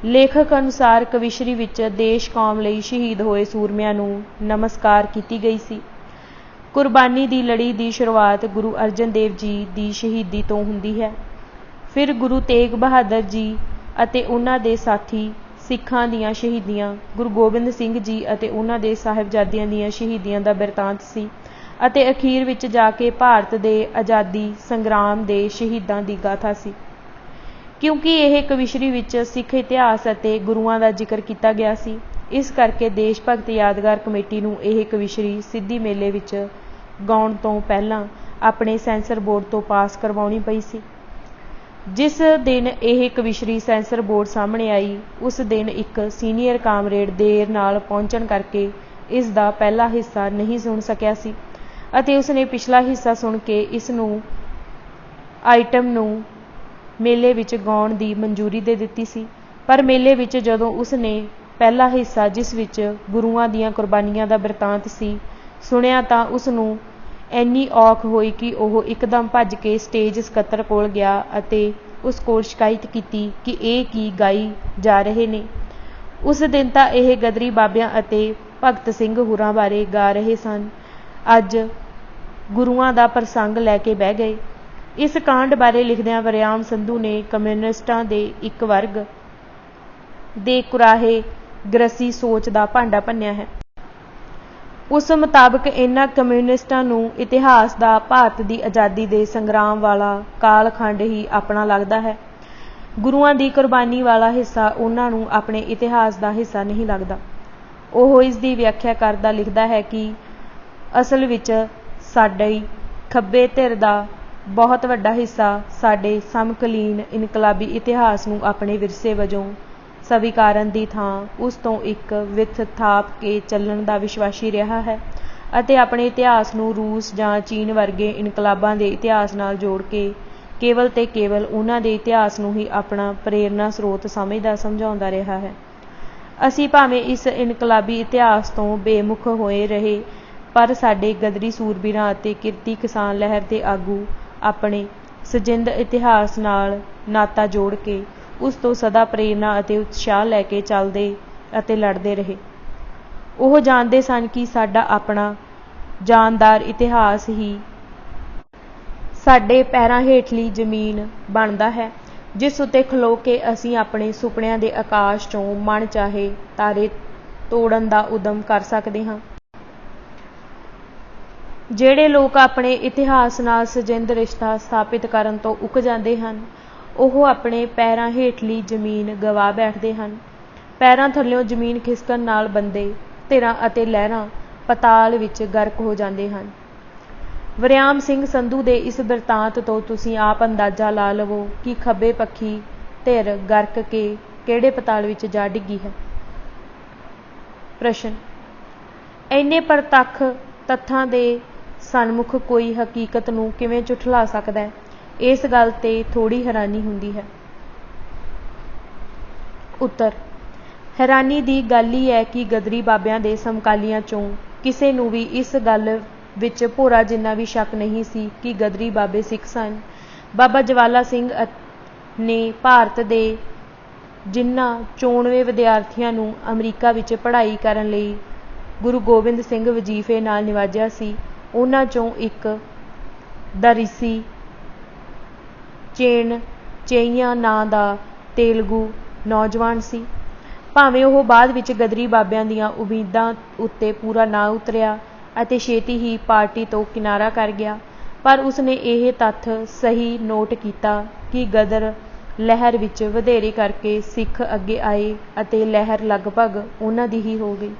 ਲੇਖਕ ਅਨੁਸਾਰ ਕਵਿਸ਼ਰੀ ਵਿੱਚ ਦੇਸ਼ ਕੌਮ ਲਈ ਸ਼ਹੀਦ ਹੋਏ ਸੂਰਮਿਆਂ ਨੂੰ ਨਮਸਕਾਰ ਕੀਤੀ ਗਈ ਸੀ। ਕੁਰਬਾਨੀ ਦੀ ਲੜੀ ਦੀ ਸ਼ੁਰੂਆਤ ਗੁਰੂ ਅਰਜਨ ਦੇਵ ਜੀ ਦੀ ਸ਼ਹੀਦੀ ਤੋਂ ਹੁੰਦੀ ਹੈ। ਫਿਰ ਗੁਰੂ ਤੇਗ ਬਹਾਦਰ ਜੀ ਅਤੇ ਉਹਨਾਂ ਦੇ ਸਾਥੀ ਸਿੱਖਾਂ ਦੀਆਂ ਸ਼ਹੀਦੀਆਂ, ਗੁਰੂ ਗੋਬਿੰਦ ਸਿੰਘ ਜੀ ਅਤੇ ਉਹਨਾਂ ਦੇ ਸਾਹਿਬਜ਼ਾਦਿਆਂ ਦੀਆਂ ਸ਼ਹੀਦੀਆਂ ਦਾ ਬਿਰਤਾਂਤ ਸੀ ਅਤੇ ਅਖੀਰ ਵਿੱਚ ਜਾ ਕੇ ਭਾਰਤ ਦੇ ਆਜ਼ਾਦੀ ਸੰਗਰਾਮ ਦੇ ਸ਼ਹੀਦਾਂ ਦੀ ਗਾਥਾ ਸੀ। ਕਿਉਂਕਿ ਇਹ ਕਵਿਸ਼ਰੀ ਵਿੱਚ ਸਿੱਖ ਇਤਿਹਾਸ ਅਤੇ ਗੁਰੂਆਂ ਦਾ ਜ਼ਿਕਰ ਕੀਤਾ ਗਿਆ ਸੀ, इस करके देश भगत यादगार कमेटी नूं यह कविश्री सिद्धि मेले विच गाउण तो पहलां अपने सैंसर बोर्ड तो पास करवाउणी पई सी। जिस दिन यह कविश्री सैंसर बोर्ड सामने आई उस दिन एक सीनियर कामरेड देर नाल पहुंचण करके इस दा पहला हिस्सा नहीं सुन सकिया सी अते उसने पिछला हिस्सा सुन के इस नूं आइटम नूं मेले विच गाउण दी मंजूरी दे दित्ती सी। पर मेले विच जदों उसने पहला हिस्सा जिस विच गुरुआं दीआं कुर्बानियां दा बिरतांत सी सुनिया तां उसनूं ਇੰਨੀ ਔਖ होई कि ਉਹ ਇੱਕਦਮ ਭੱਜ ਕੇ स्टेज ਸਕੱਤਰ ਕੋਲ ਗਿਆ ਅਤੇ ਉਸ ਕੋਲ ਸ਼ਿਕਾਇਤ ਕੀਤੀ कि ਇਹ ਕੀ ਗਾਈ ਜਾ ਰਹੇ ਨੇ। ਉਸ ਦਿਨ ਤਾਂ ਇਹ ਗਦਰੀ ਬਾਬਿਆਂ ਅਤੇ ਭਗਤ ਸਿੰਘ ਹੋਰਾਂ ਬਾਰੇ ਗਾ ਰਹੇ ਸਨ, ਅੱਜ ਗੁਰੂਆਂ ਦਾ ਪ੍ਰਸੰਗ ਲੈ ਕੇ ਬਹਿ ਗਏ। ਇਸ ਕਾਂਡ ਬਾਰੇ ਲਿਖਦਿਆਂ ਵਰਿਆਮ ਸੰਧੂ ਨੇ ਕਮਿਊਨਿਸਟਾਂ ਦੇ ਇੱਕ ਵਰਗ ਦੇ ਕੁਰਾਹੇ ਗ੍ਰਸੀ ਸੋਚ ਦਾ ਭਾਂਡਾ ਭੰਨਿਆ ਹੈ। ਉਸ ਮੁਤਾਬਕ ਇਹਨਾਂ ਕਮਿਊਨਿਸਟਾਂ ਨੂੰ ਇਤਿਹਾਸ ਦਾ ਭਾਰਤ ਦੀ ਆਜ਼ਾਦੀ ਦੇ ਸੰਗਰਾਮ ਵਾਲਾ ਕਾਲਖੰਡ ਹੀ ਆਪਣਾ ਲੱਗਦਾ ਹੈ। ਗੁਰੂਆਂ ਦੀ ਕੁਰਬਾਨੀ ਵਾਲਾ ਹਿੱਸਾ ਉਹਨਾਂ ਨੂੰ ਆਪਣੇ ਇਤਿਹਾਸ ਦਾ ਹਿੱਸਾ ਨਹੀਂ ਲੱਗਦਾ। ਉਹ ਇਸ ਦੀ ਵਿਆਖਿਆ ਕਰਦਾ ਲਿਖਦਾ ਹੈ ਕਿ ਅਸਲ ਵਿੱਚ ਸਾਡੇ ਖੱਬੇ ਧਿਰ ਦਾ ਬਹੁਤ ਵੱਡਾ ਹਿੱਸਾ ਸਾਡੇ ਸਮਕਾਲੀਨ ਇਨਕਲਾਬੀ ਇਤਿਹਾਸ ਨੂੰ ਆਪਣੇ ਵਿਰਸੇ ਵਜੋਂ ਸਵੀਕਾਰਨ ਦੀ ਥਾਂ ਉਸ ਤੋਂ ਇੱਕ ਵਿੱਥ ਥਾਪ ਕੇ ਚੱਲਣ ਦਾ ਵਿਸ਼ਵਾਸੀ ਰਿਹਾ ਹੈ ਅਤੇ ਆਪਣੇ ਇਤਿਹਾਸ ਨੂੰ ਰੂਸ ਜਾਂ ਚੀਨ ਵਰਗੇ ਇਨਕਲਾਬਾਂ ਦੇ ਇਤਿਹਾਸ ਨਾਲ ਜੋੜ ਕੇ ਕੇਵਲ ਤੇ ਕੇਵਲ ਉਹਨਾਂ ਦੇ ਇਤਿਹਾਸ ਨੂੰ ਹੀ ਆਪਣਾ ਪ੍ਰੇਰਨਾ ਸਰੋਤ ਸਮਝਦਾ ਸਮਝਾਉਂਦਾ ਰਿਹਾ ਹੈ। ਅਸੀਂ ਭਾਵੇਂ ਇਸ ਇਨਕਲਾਬੀ ਇਤਿਹਾਸ ਤੋਂ ਬੇਮੁਖ ਹੋਏ ਰਹੇ ਪਰ ਸਾਡੇ ਗਦਰੀ ਸੂਰਬੀਰਾਂ ਅਤੇ ਕਿਰਤੀ ਕਿਸਾਨ ਲਹਿਰ ਦੇ ਆਗੂ ਆਪਣੇ ਸਜਿੰਦ ਇਤਿਹਾਸ ਨਾਲ ਨਾਤਾ ਜੋੜ ਕੇ ਉਸ ਤੋਂ ਸਦਾ ਪ੍ਰੇਰਨਾ ਅਤੇ ਉਤਸ਼ਾਹ ਲੈ ਕੇ ਚੱਲਦੇ ਅਤੇ ਲੜਦੇ ਰਹੇ। ਉਹ ਜਾਣਦੇ ਸਨ ਕਿ ਸਾਡਾ ਆਪਣਾ ਜਾਨਦਾਰ ਇਤਿਹਾਸ ਹੀ ਸਾਡੇ ਪੈਰਾਂ ਹੇਠਲੀ ਜ਼ਮੀਨ ਬਣਦਾ ਹੈ ਜਿਸ ਉੱਤੇ ਖਲੋ ਕੇ ਅਸੀਂ ਆਪਣੇ ਸੁਪਨਿਆਂ ਦੇ ਆਕਾਸ਼ 'ਚੋਂ ਮਨ ਚਾਹੇ ਤਾਰੇ ਤੋੜਨ ਦਾ ਉਦਮ ਕਰ ਸਕਦੇ ਹਾਂ। ਜਿਹੜੇ ਲੋਕ ਆਪਣੇ ਇਤਿਹਾਸ ਨਾਲ ਸਜਿੰਦ ਰਿਸ਼ਤਾ ਸਥਾਪਿਤ ਕਰਨ ਤੋਂ ਉਕ ਜਾਂਦੇ ਹਨ ਉਹ ਆਪਣੇ ਪੈਰਾਂ ਹੇਠਲੀ ਜ਼ਮੀਨ ਗਵਾ ਬੈਠਦੇ ਹਨ। ਪੈਰਾਂ ਥੱਲਿਓਂ ਜ਼ਮੀਨ ਖਿਸਕਣ ਨਾਲ ਬੰਦੇ ਧਿਰਾਂ ਅਤੇ ਲਹਿਰਾਂ ਪਤਾਲ ਵਿੱਚ ਗਰਕ ਹੋ ਜਾਂਦੇ ਹਨ। ਵਰਿਆਮ ਸਿੰਘ ਸੰਧੂ ਦੇ ਇਸ ਬਿਰਤਾਂਤ ਤੋਂ ਤੁਸੀਂ ਆਪ ਅੰਦਾਜ਼ਾ ਲਾ ਲਵੋ ਕਿ ਖੱਬੇ ਪੱਖੀ ਧਿਰ ਗਰਕ ਕੇ ਕਿਹੜੇ ਪਤਾਲ ਵਿੱਚ ਜਾ ਡਿੱਗੀ ਹੈ। ਪ੍ਰਸ਼ਨ, ਇੰਨੇ ਪ੍ਰਤੱਖ ਤੱਥਾਂ ਦੇ ਸਨਮੁਖ ਕੋਈ ਹਕੀਕਤ ਨੂੰ ਕਿਵੇਂ ਝੁਠਲਾ ਸਕਦਾ ਹੈ? ਇਸ ਗੱਲ ਤੇ ਥੋੜ੍ਹੀ ਹੈਰਾਨੀ ਹੁੰਦੀ ਹੈ। ਉੱਤਰ, ਹੈਰਾਨੀ ਦੀ ਗੱਲ ਹੀ ਹੈ ਕਿ ਗਦਰੀ ਬਾਬਿਆਂ ਦੇ ਸਮਕਾਲੀਆਂ 'ਚੋਂ ਕਿਸੇ ਨੂੰ ਵੀ ਇਸ ਗੱਲ ਵਿੱਚ ਭੋਰਾ ਜਿੰਨਾ ਵੀ ਸ਼ੱਕ ਨਹੀਂ ਸੀ ਕਿ ਗਦਰੀ ਬਾਬੇ ਸਿੱਖ ਸਨ। ਬਾਬਾ ਜਵਾਲਾ ਸਿੰਘ ਨੇ ਭਾਰਤ ਦੇ ਜਿਨ੍ਹਾਂ 94 ਵਿਦਿਆਰਥੀਆਂ ਨੂੰ ਅਮਰੀਕਾ ਵਿੱਚ ਪੜ੍ਹਾਈ ਕਰਨ ਲਈ ਗੁਰੂ ਗੋਬਿੰਦ ਸਿੰਘ ਵਜ਼ੀਫੇ ਨਾਲ ਨਿਵਾਜਿਆ ਸੀ ਉਹਨਾਂ 'ਚੋਂ ਇੱਕ ਦਰਿਸੀ ਚੇਈਆਂ ਨਾਂ ਦਾ ਤੇਲਗੂ ਨੌਜਵਾਨ ਸੀ। ਭਾਵੇਂ ਉਹ ਬਾਅਦ ਵਿੱਚ ਗਦਰੀ ਬਾਬਿਆਂ ਦੀਆਂ ਉਮੀਦਾਂ ਉੱਤੇ ਪੂਰਾ ਨਾ ਉਤਰਿਆ ਅਤੇ ਛੇਤੀ ਹੀ ਪਾਰਟੀ ਤੋਂ ਕਿਨਾਰਾ ਕਰ ਗਿਆ ਪਰ ਉਸਨੇ ਇਹ ਤੱਥ ਸਹੀ ਨੋਟ ਕੀਤਾ ਕਿ ਗਦਰ ਲਹਿਰ ਵਿੱਚ ਵਧੇਰੇ ਕਰਕੇ ਸਿੱਖ ਅੱਗੇ ਆਏ ਅਤੇ ਲਹਿਰ ਲਗਭਗ ਉਹਨਾਂ ਦੀ ਹੀ ਹੋ ਗਈ।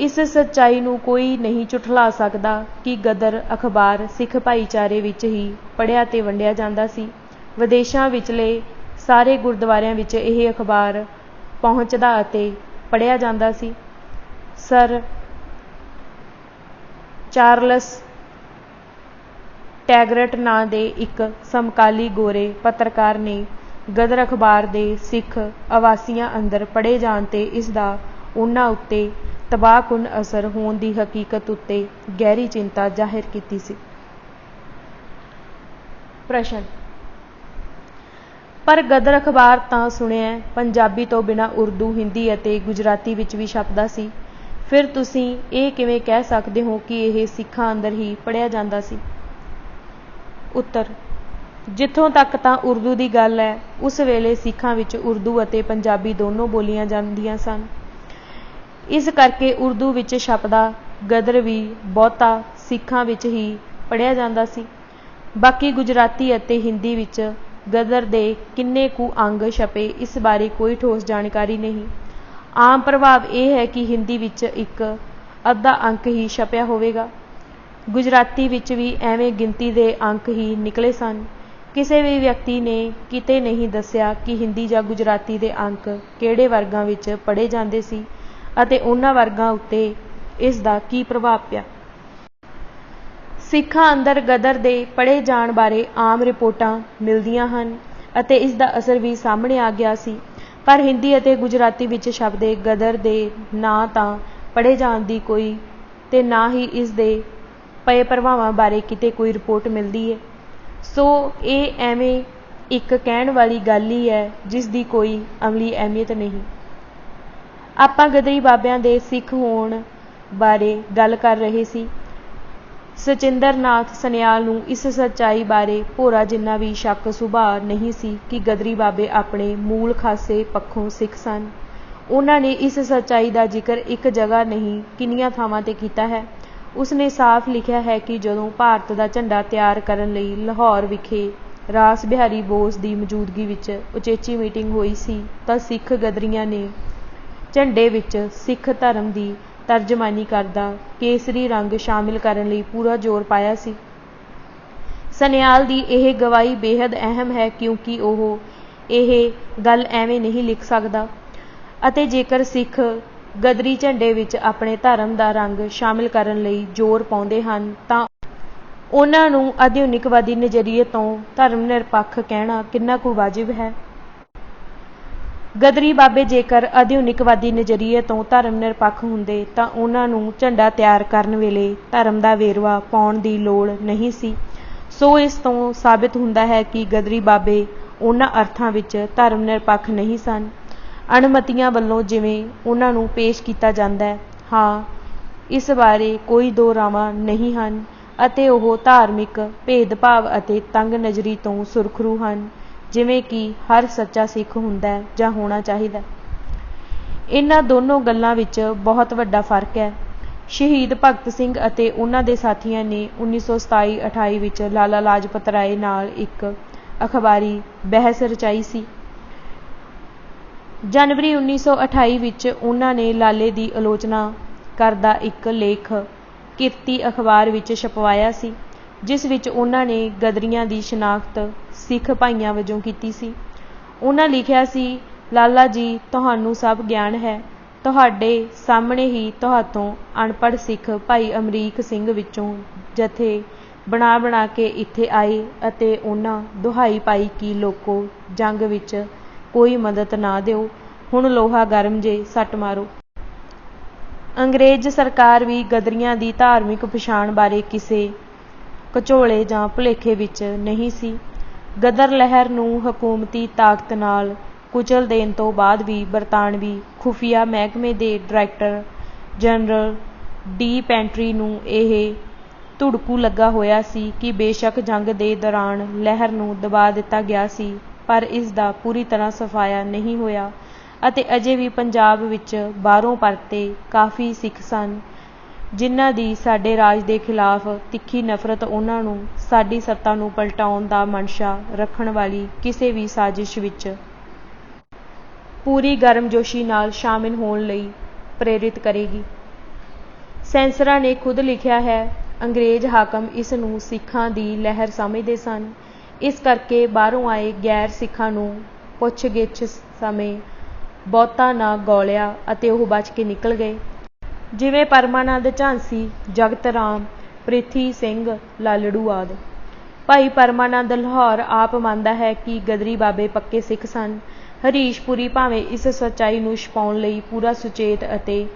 ਇਸ ਸੱਚਾਈ ਨੂੰ ਕੋਈ ਨਹੀਂ ਝੁਠਲਾ ਸਕਦਾ ਕਿ ਗਦਰ ਅਖਬਾਰ ਸਿੱਖ ਭਾਈਚਾਰੇ ਵਿੱਚ ਹੀ ਪੜ੍ਹਿਆ ਤੇ ਵੰਡਿਆ ਜਾਂਦਾ ਸੀ। ਵਿਦੇਸ਼ਾਂ ਵਿਚਲੇ ਸਾਰੇ ਗੁਰਦੁਆਰਿਆਂ ਵਿੱਚ ਇਹ ਅਖਬਾਰ ਪਹੁੰਚਦਾ ਅਤੇ ਪੜ੍ਹਿਆ ਜਾਂਦਾ ਸੀ। ਸਰ ਚਾਰਲਸ ਟੈਗਰਟ ਨਾਂ ਦੇ ਇੱਕ ਸਮਕਾਲੀ ਗੋਰੇ ਪੱਤਰਕਾਰ ਨੇ ਗਦਰ ਅਖਬਾਰ ਦੇ ਸਿੱਖ ਆਵਾਸੀਆਂ ਅੰਦਰ ਪੜ੍ਹੇ ਜਾਣ ਤੇ ਇਸ ਦਾ ਉਹਨਾਂ ਉੱਤੇ ਤਬਾਹਕੁਨ ਅਸਰ ਹੋਣ ਦੀ ਹਕੀਕਤ ਉੱਤੇ ਗਹਿਰੀ ਚਿੰਤਾ ਜ਼ਾਹਿਰ ਕੀਤੀ ਸੀ। ਪ੍ਰਸ਼ਨ, ਪਰ ਗਦਰ ਅਖਬਾਰ ਤਾਂ ਸੁਣਿਆ ਪੰਜਾਬੀ ਤੋਂ ਬਿਨਾਂ ਉਰਦੂ, ਹਿੰਦੀ ਅਤੇ ਗੁਜਰਾਤੀ ਵਿੱਚ ਵੀ ਛਪਦਾ ਸੀ। ਫਿਰ ਤੁਸੀਂ ਇਹ ਕਿਵੇਂ ਕਹਿ ਸਕਦੇ ਹੋ ਕਿ ਇਹ ਸਿੱਖਾਂ ਅੰਦਰ ਹੀ ਪੜ੍ਹਿਆ ਜਾਂਦਾ ਸੀ? ਉੱਤਰ, ਜਿੱਥੋਂ ਤੱਕ ਤਾਂ ਉਰਦੂ ਦੀ ਗੱਲ ਹੈ ਉਸ ਵੇਲੇ ਸਿੱਖਾਂ ਵਿੱਚ ਉਰਦੂ ਅਤੇ ਪੰਜਾਬੀ ਦੋਨੋਂ ਬੋਲੀਆਂ ਜਾਂਦੀਆਂ ਸਨ। ਇਸ ਕਰਕੇ ਉਰਦੂ ਵਿੱਚ ਛਪਦਾ ਗਦਰ ਵੀ ਬਹੁਤਾ ਸਿੱਖਾਂ ਵਿੱਚ ਹੀ ਪੜ੍ਹਿਆ ਜਾਂਦਾ ਸੀ। ਬਾਕੀ ਗੁਜਰਾਤੀ ਅਤੇ ਹਿੰਦੀ ਵਿੱਚ ਗਦਰ ਦੇ ਕਿੰਨੇ ਕੁ ਅੰਗ ਛਪੇ ਇਸ ਬਾਰੇ ਕੋਈ ਠੋਸ ਜਾਣਕਾਰੀ ਨਹੀਂ। ਆਮ ਪ੍ਰਭਾਵ ਇਹ ਹੈ ਕਿ ਹਿੰਦੀ ਵਿੱਚ ਇੱਕ ਅੱਧਾ ਅੰਕ ਹੀ ਛਪਿਆ ਹੋਵੇਗਾ। ਗੁਜਰਾਤੀ ਵਿੱਚ ਵੀ ਐਵੇਂ ਗਿਣਤੀ ਦੇ ਅੰਕ ਹੀ ਨਿਕਲੇ ਸਨ। ਕਿਸੇ ਵੀ ਵਿਅਕਤੀ ਨੇ ਕਿਤੇ ਨਹੀਂ ਦੱਸਿਆ ਕਿ ਹਿੰਦੀ ਜਾਂ ਗੁਜਰਾਤੀ ਦੇ ਅੰਕ ਕਿਹੜੇ ਵਰਗਾਂ ਵਿੱਚ ਪੜ੍ਹੇ ਜਾਂਦੇ ਸੀ ਅਤੇ ਉਹਨਾਂ ਵਰਗਾਂ ਉੱਤੇ ਇਸ ਦਾ ਕੀ ਪ੍ਰਭਾਵ ਪਿਆ। ਸਿੱਖਾਂ ਅੰਦਰ ਗਦਰ ਦੇ ਪੜ੍ਹੇ ਜਾਣ ਬਾਰੇ ਆਮ ਰਿਪੋਰਟਾਂ ਮਿਲਦੀਆਂ ਹਨ ਅਤੇ ਇਸ ਦਾ ਅਸਰ ਵੀ ਸਾਹਮਣੇ ਆ ਗਿਆ ਸੀ, ਪਰ ਹਿੰਦੀ ਅਤੇ ਗੁਜਰਾਤੀ ਵਿੱਚ ਛਪਦੇ ਗਦਰ ਦੇ ਨਾ ਤਾਂ ਪੜ੍ਹੇ ਜਾਣ ਦੀ ਕੋਈ ਤੇ ਨਾ ਹੀ ਇਸ ਦੇ ਪਏ ਪ੍ਰਭਾਵਾਂ ਬਾਰੇ ਕਿਤੇ ਕੋਈ ਰਿਪੋਰਟ ਮਿਲਦੀ ਹੈ। ਸੋ ਇਹ ਐਵੇਂ ਇੱਕ ਕਹਿਣ ਵਾਲੀ ਗੱਲ ਹੀ ਹੈ ਜਿਸ ਦੀ ਕੋਈ ਅਮਲੀ ਅਹਿਮੀਅਤ ਨਹੀਂ। ਆਪਾਂ ਗਦਰੀ ਬਾਬਿਆਂ ਦੇ ਸਿੱਖ ਹੋਣ ਬਾਰੇ ਗੱਲ ਕਰ ਰਹੇ ਸੀ। ਸਚਿੰਦਰ ਨਾਥ ਸਨਿਆਲ ਨੂੰ ਇਸ ਸੱਚਾਈ ਬਾਰੇ ਭੋਰਾ ਜਿੰਨਾ ਵੀ ਸ਼ੱਕ ਸੁਭਾਅ ਨਹੀਂ ਸੀ ਕਿ ਗਦਰੀ ਬਾਬੇ ਆਪਣੇ ਮੂਲ ਖਾਸੇ ਪੱਖੋਂ ਸਿੱਖ ਸਨ। ਉਹਨਾਂ ਨੇ ਇਸ ਸੱਚਾਈ ਦਾ ਜ਼ਿਕਰ ਇੱਕ ਜਗ੍ਹਾ ਨਹੀਂ ਕਿੰਨੀਆਂ ਥਾਵਾਂ 'ਤੇ ਕੀਤਾ ਹੈ। ਉਸਨੇ ਸਾਫ਼ ਲਿਖਿਆ ਹੈ ਕਿ ਜਦੋਂ ਭਾਰਤ ਦਾ ਝੰਡਾ ਤਿਆਰ ਕਰਨ ਲਈ ਲਾਹੌਰ ਵਿਖੇ ਰਾਸ ਬਿਹਾਰੀ ਬੋਸ ਦੀ ਮੌਜੂਦਗੀ ਵਿੱਚ ਉਚੇਚੀ ਮੀਟਿੰਗ ਹੋਈ ਸੀ ਤਾਂ ਸਿੱਖ ਗਦਰੀਆਂ ਨੇ ਝੰਡੇ ਵਿੱਚ ਸਿੱਖ ਧਰਮ ਦੀ ਤਰਜਮਾਨੀ ਕਰਦਾ ਕੇਸਰੀ ਰੰਗ ਸ਼ਾਮਿਲ ਕਰਨ ਲਈ ਪੂਰਾ ਜ਼ੋਰ ਪਾਇਆ ਸੀ। ਸਨਿਆਲ ਦੀ ਇਹ ਗਵਾਹੀ ਬੇਹੱਦ ਅਹਿਮ ਹੈ ਕਿਉਂਕਿ ਉਹ ਇਹ ਗੱਲ ਐਵੇਂ ਨਹੀਂ ਲਿਖ ਸਕਦਾ ਅਤੇ ਜੇਕਰ ਸਿੱਖ ਗਦਰੀ ਝੰਡੇ ਵਿੱਚ ਆਪਣੇ ਧਰਮ ਦਾ ਰੰਗ ਸ਼ਾਮਿਲ ਕਰਨ ਲਈ ਜ਼ੋਰ ਪਾਉਂਦੇ ਹਨ ਤਾਂ ਉਹਨਾਂ ਨੂੰ ਆਧੁਨਿਕਵਾਦੀ ਨਜ਼ਰੀਏ ਤੋਂ ਧਰਮ ਨਿਰਪੱਖ ਕਹਿਣਾ ਕਿੰਨਾ ਕੁ ਵਾਜਿਬ ਹੈ। ਗਦਰੀ ਬਾਬੇ ਜੇਕਰ ਆਧੁਨਿਕਵਾਦੀ ਨਜ਼ਰੀਏ ਤੋਂ ਧਰਮ ਨਿਰਪੱਖ ਹੁੰਦੇ ਤਾਂ ਉਹਨਾਂ ਨੂੰ ਝੰਡਾ ਤਿਆਰ ਕਰਨ ਵੇਲੇ ਧਰਮ ਦਾ ਵੇਰਵਾ ਪਾਉਣ ਦੀ ਲੋੜ ਨਹੀਂ ਸੀ। ਸੋ ਇਸ ਤੋਂ ਸਾਬਿਤ ਹੁੰਦਾ ਹੈ ਕਿ ਗਦਰੀ ਬਾਬੇ ਉਹਨਾਂ ਅਰਥਾਂ ਵਿੱਚ ਧਰਮ ਨਿਰਪੱਖ ਨਹੀਂ ਸਨ ਅਣਮਤੀਆਂ ਵੱਲੋਂ ਜਿਵੇਂ ਉਹਨਾਂ ਨੂੰ ਪੇਸ਼ ਕੀਤਾ ਜਾਂਦਾ ਹੈ। ਹਾਂ, ਇਸ ਬਾਰੇ ਕੋਈ ਦੋ ਰਾਵਾਂ ਨਹੀਂ ਹਨ ਅਤੇ ਉਹ ਧਾਰਮਿਕ ਭੇਦਭਾਵ ਅਤੇ ਤੰਗ ਨਜ਼ਰੀ ਤੋਂ ਸੁਰਖਰੂ ਹਨ ਜਿਵੇਂ ਕਿ ਹਰ ਸੱਚਾ ਸਿੱਖ ਹੁੰਦਾ ਹੈ ਜਾਂ ਹੋਣਾ ਚਾਹੀਦਾ। ਇਹਨਾਂ ਦੋਨੋਂ ਗੱਲਾਂ ਵਿੱਚ ਬਹੁਤ ਵੱਡਾ ਫਰਕ ਹੈ। ਸ਼ਹੀਦ ਭਗਤ ਸਿੰਘ ਅਤੇ ਉਹਨਾਂ ਦੇ ਸਾਥੀਆਂ ਨੇ 1927-28 ਵਿੱਚ ਲਾਲਾ ਲਾਜਪਤ ਰਾਏ ਨਾਲ ਇੱਕ ਅਖਬਾਰੀ ਬਹਿਸ ਰਚਾਈ ਸੀ। ਜਨਵਰੀ 1928 ਵਿੱਚ ਉਹਨਾਂ ਨੇ ਲਾਲੇ ਦੀ ਆਲੋਚਨਾ ਕਰਦਾ ਇੱਕ ਲੇਖ ਕਿਰਤੀ ਅਖਬਾਰ ਵਿੱਚ ਛਪਵਾਇਆ ਸੀ ਜਿਸ ਵਿੱਚ ਉਹਨਾਂ ਨੇ ਗਦਰੀਆਂ ਦੀ ਸ਼ਨਾਖਤ ਸਿੱਖ ਭਾਈਆਂ ਵਜੋਂ ਕੀਤੀ ਸੀ। ਉਹਨਾਂ ਲਿਖਿਆ ਸੀ, ਲਾਲਾ ਜੀ, ਤੁਹਾਨੂੰ ਸਭ ਗਿਆਨ ਹੈ। ਤੁਹਾਡੇ ਸਾਹਮਣੇ ਹੀ ਤੁਹਾਤੋਂ ਅਨਪੜ੍ਹ ਸਿੱਖ ਭਾਈ ਅਮਰੀਕ ਸਿੰਘ ਵਿੱਚੋਂ ਜਥੇ ਬਣਾ ਕੇ ਇੱਥੇ ਆਏ ਅਤੇ ਉਹਨਾਂ ਦੁਹਾਈ ਪਾਈ ਕਿ ਲੋਕੋ ਜੰਗ ਵਿੱਚ ਕੋਈ ਮਦਦ ਨਾ ਦਿਓ, ਹੁਣ ਲੋਹਾ ਗਰਮ ਜੇ ਸੱਟ ਮਾਰੋ। ਅੰਗਰੇਜ਼ ਸਰਕਾਰ ਵੀ ਗਦਰੀਆਂ ਦੀ ਧਾਰਮਿਕ ਪਛਾਣ ਬਾਰੇ ਕਿਸੇ ਘਚੋਲੇ ਜਾਂ ਭੁਲੇਖੇ ਵਿੱਚ ਨਹੀਂ ਸੀ। ਗਦਰ ਲਹਿਰ ਨੂੰ ਹਕੂਮਤੀ ਤਾਕਤ ਨਾਲ ਕੁਚਲ ਦੇਣ ਤੋਂ ਬਾਅਦ ਵੀ ਬਰਤਾਨਵੀ ਖੁਫੀਆ ਮਹਿਕਮੇ ਦੇ ਡਾਇਰੈਕਟਰ ਜਨਰਲ ਡੀ ਪੈਂਟਰੀ ਨੂੰ ਇਹ ਧੁੜਕੂ ਲੱਗਾ ਹੋਇਆ ਸੀ ਕਿ ਬੇਸ਼ੱਕ ਜੰਗ ਦੇ ਦੌਰਾਨ ਲਹਿਰ ਨੂੰ ਦਬਾ ਦਿੱਤਾ ਗਿਆ ਸੀ ਪਰ ਇਸ ਦਾ ਪੂਰੀ ਤਰ੍ਹਾਂ ਸਫਾਇਆ ਨਹੀਂ ਹੋਇਆ ਅਤੇ ਅਜੇ ਵੀ ਪੰਜਾਬ ਵਿੱਚ ਬਾਹਰੋਂ ਪਰਤੇ ਕਾਫੀ ਸਿੱਖ ਸਨ ਜਿਨ੍ਹਾਂ ਦੀ ਸਾਡੇ ਰਾਜ ਦੇ ਖਿਲਾਫ ਤਿੱਖੀ ਨਫ਼ਰਤ ਉਹਨਾਂ ਨੂੰ ਸਾਡੀ ਸੱਤਾ ਨੂੰ ਪਲਟਾਉਣ ਦਾ ਮਨਸ਼ਾ ਰੱਖਣ ਵਾਲੀ ਕਿਸੇ ਵੀ ਸਾਜ਼ਿਸ਼ ਵਿੱਚ ਪੂਰੀ ਗਰਮਜੋਸ਼ੀ ਨਾਲ ਸ਼ਾਮਿਲ ਹੋਣ ਲਈ ਪ੍ਰੇਰਿਤ ਕਰੇਗੀ। ਸੈਂਸਰਾਂ ਨੇ ਖੁਦ ਲਿਖਿਆ ਹੈ, ਅੰਗਰੇਜ਼ ਹਾਕਮ ਇਸ ਨੂੰ ਸਿੱਖਾਂ ਦੀ ਲਹਿਰ ਸਮਝਦੇ ਸਨ, ਇਸ ਕਰਕੇ ਬਾਹਰੋਂ ਆਏ ਗੈਰ ਸਿੱਖਾਂ ਨੂੰ ਪੁੱਛ-ਗਿੱਛ ਸਮੇਂ ਬਹੁਤਾ ਨਾ ਗੌਲਿਆ ਅਤੇ ਉਹ ਬਚ ਕੇ ਨਿਕਲ ਗਏ। ਜਿਵੇਂ ਪਰਮਾਨੰਦ ਝਾਂਸੀ, ਜਗਤ ਰਾਮ, ਪ੍ਰਿਥੀ ਸਿੰਘ ਲਾਲੜੂ ਆਦਿ। ਭਾਈ ਪਰਮਾਨੰਦ ਲਾਹੌਰ ਆਪ ਮੰਨਦਾ ਹੈ ਕਿ ਗਦਰੀ ਬਾਬੇ ਪੱਕੇ ਸਿੱਖ ਸਨ। ਹਰੀਸ਼ ਪੁਰੀ ਭਾਵੇਂ ਇਸ ਸੱਚਾਈ ਨੂੰ ਛੁਪਾਉਣ ਲਈ ਪੂਰਾ ਸੁਚੇਤ ਅਤੇ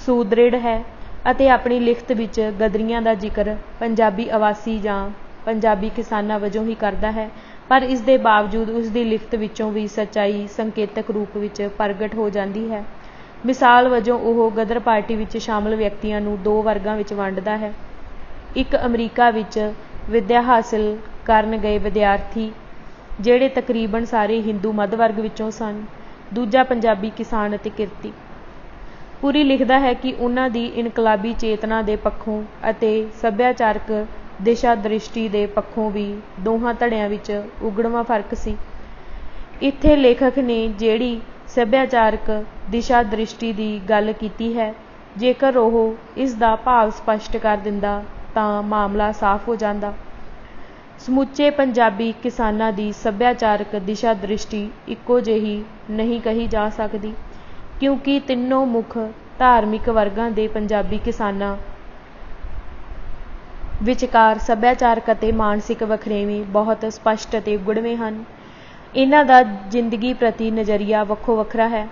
ਸੁਦ੍ਰਿੜ ਹੈ ਅਤੇ ਆਪਣੀ ਲਿਖਤ ਵਿੱਚ ਗਦਰੀਆਂ ਦਾ ਜ਼ਿਕਰ ਪੰਜਾਬੀ ਆਵਾਸੀ ਜਾਂ ਪੰਜਾਬੀ ਕਿਸਾਨਾਂ ਵਜੋਂ ਹੀ ਕਰਦਾ ਹੈ, ਪਰ ਇਸ ਦੇ ਬਾਵਜੂਦ ਉਸ ਦੀ ਲਿਖਤ ਵਿੱਚੋਂ ਵੀ ਸੱਚਾਈ ਸੰਕੇਤਕ ਰੂਪ ਵਿੱਚ ਪ੍ਰਗਟ ਹੋ ਜਾਂਦੀ ਹੈ। ਮਿਸਾਲ ਵਜੋਂ ਉਹ ਗਦਰ ਪਾਰਟੀ ਵਿੱਚ ਸ਼ਾਮਲ ਵਿਅਕਤੀਆਂ ਨੂੰ ਦੋ ਵਰਗਾਂ ਵਿੱਚ ਵੰਡਦਾ ਹੈ। ਇੱਕ ਅਮਰੀਕਾ ਵਿੱਚ ਵਿੱਦਿਆ ਹਾਸਲ ਕਰਨ ਗਏ ਵਿਦਿਆਰਥੀ ਜਿਹੜੇ ਤਕਰੀਬਨ ਸਾਰੇ ਹਿੰਦੂ ਮੱਧ ਵਰਗ ਵਿੱਚੋਂ ਸਨ। ਦੂਜਾ ਪੰਜਾਬੀ ਕਿਸਾਨ ਅਤੇ ਕਿਰਤੀ। ਪੁਰੀ ਲਿਖਦਾ ਹੈ ਕਿ ਉਹਨਾਂ ਦੀ ਇਨਕਲਾਬੀ ਚੇਤਨਾ ਦੇ ਪੱਖੋਂ ਅਤੇ ਸੱਭਿਆਚਾਰਕ ਦਿਸ਼ਾ ਦ੍ਰਿਸ਼ਟੀ ਦੇ ਪੱਖੋਂ ਵੀ ਦੋਹਾਂ ਧੜਿਆਂ ਵਿੱਚ ਉਗੜਵਾਂ ਫਰਕ ਸੀ। ਇੱਥੇ ਲੇਖਕ ਨੇ ਜਿਹੜੀ ਸੱਭਿਆਚਾਰਕ ਦਿਸ਼ਾ ਦ੍ਰਿਸ਼ਟੀ ਦੀ ਗੱਲ ਕੀਤੀ ਹੈ। ਜੇਕਰ ਉਹ ਇਸ ਦਾ ਭਾਵ ਸਪਸ਼ਟ ਕਰ ਦਿੰਦਾ ਤਾਂ ਮਾਮਲਾ ਸਾਫ਼ ਹੋ ਜਾਂਦਾ। ਸਮੁੱਚੇ ਪੰਜਾਬੀ ਕਿਸਾਨਾਂ ਦੀ ਸੱਭਿਆਚਾਰਕ ਦਿਸ਼ਾ ਦ੍ਰਿਸ਼ਟੀ ਇੱਕੋ ਜਿਹੀ ਨਹੀਂ ਕਹੀ ਜਾ ਸਕਦੀ, ਕਿਉਂਕਿ ਤਿੰਨੋਂ ਮੁੱਖ ਧਾਰਮਿਕ ਵਰਗਾਂ ਦੇ ਪੰਜਾਬੀ ਕਿਸਾਨਾਂ ਵਿਚਕਾਰ ਸੱਭਿਆਚਾਰਕ ਅਤੇ ਮਾਨਸਿਕ ਵਖਰੇਵੇਂ ਬਹੁਤ ਸਪਸ਼ਟ ਅਤੇ ਗੁੜਵੇਂ ਹਨ। ਇਹਨਾਂ ਦਾ ਜ਼ਿੰਦਗੀ ਪ੍ਰਤੀ ਨਜ਼ਰੀਆ ਵੱਖੋ ਵੱਖਰਾ ਹੈ।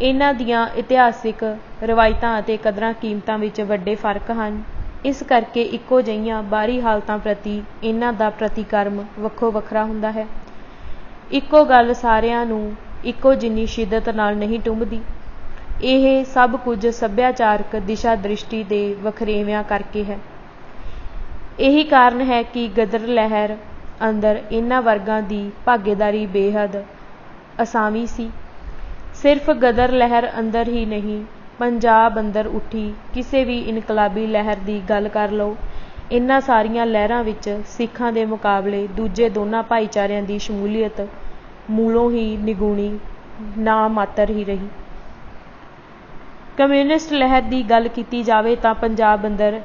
ਇਹਨਾਂ ਦੀਆਂ ਇਤਿਹਾਸਿਕ ਰਵਾਇਤਾਂ ਅਤੇ ਕਦਰਾਂ ਕੀਮਤਾਂ ਵਿੱਚ ਵੱਡੇ ਫਰਕ ਹਨ। ਇਸ ਕਰਕੇ ਇੱਕੋ ਜਿਹੀਆਂ ਬਾਹਰੀ ਹਾਲਤਾਂ ਪ੍ਰਤੀ ਇਹਨਾਂ ਦਾ ਪ੍ਰਤੀਕਰਮ ਵੱਖੋ ਵੱਖਰਾ ਹੁੰਦਾ ਹੈ। ਇੱਕੋ ਗੱਲ ਸਾਰਿਆਂ ਨੂੰ ਇੱਕੋ ਜਿੰਨੀ ਸ਼ਿੱਦਤ ਨਾਲ ਨਹੀਂ ਟੁੰਬਦੀ। ਇਹ ਸਭ ਕੁਝ ਸੱਭਿਆਚਾਰਕ ਦਿਸ਼ਾ ਦ੍ਰਿਸ਼ਟੀ ਦੇ ਵਖਰੇਵਿਆਂ ਕਰਕੇ ਹੈ। ਇਹੀ ਕਾਰਨ ਹੈ ਕਿ ਗਦਰ ਲਹਿਰ ਅੰਦਰ ਇਹਨਾਂ ਵਰਗਾਂ ਦੀ ਭਾਗੀਦਾਰੀ ਬੇਹੱਦ ਅਸਾਵੀਂ ਸੀ। ਸਿਰਫ ਗਦਰ ਲਹਿਰ ਅੰਦਰ ਹੀ ਨਹੀਂ, ਪੰਜਾਬ ਅੰਦਰ ਉੱਠੀ ਕਿਸੇ ਵੀ ਇਨਕਲਾਬੀ ਲਹਿਰ ਦੀ ਗੱਲ ਕਰ ਲਓ, ਇਹਨਾਂ ਸਾਰੀਆਂ ਲਹਿਰਾਂ ਵਿੱਚ ਸਿੱਖਾਂ ਦੇ ਮੁਕਾਬਲੇ ਦੂਜੇ ਦੋਨਾਂ ਭਾਈਚਾਰਿਆਂ ਦੀ ਸ਼ਮੂਲੀਅਤ ਮੂਲੋਂ ਹੀ ਨਿਗੂਣੀ ਨਾ ਮਾਤਰ ਹੀ ਰਹੀ। ਕਮਿਊਨਿਸਟ ਲਹਿਰ ਦੀ ਗੱਲ ਕੀਤੀ ਜਾਵੇ ਤਾਂ ਪੰਜਾਬ ਅੰਦਰ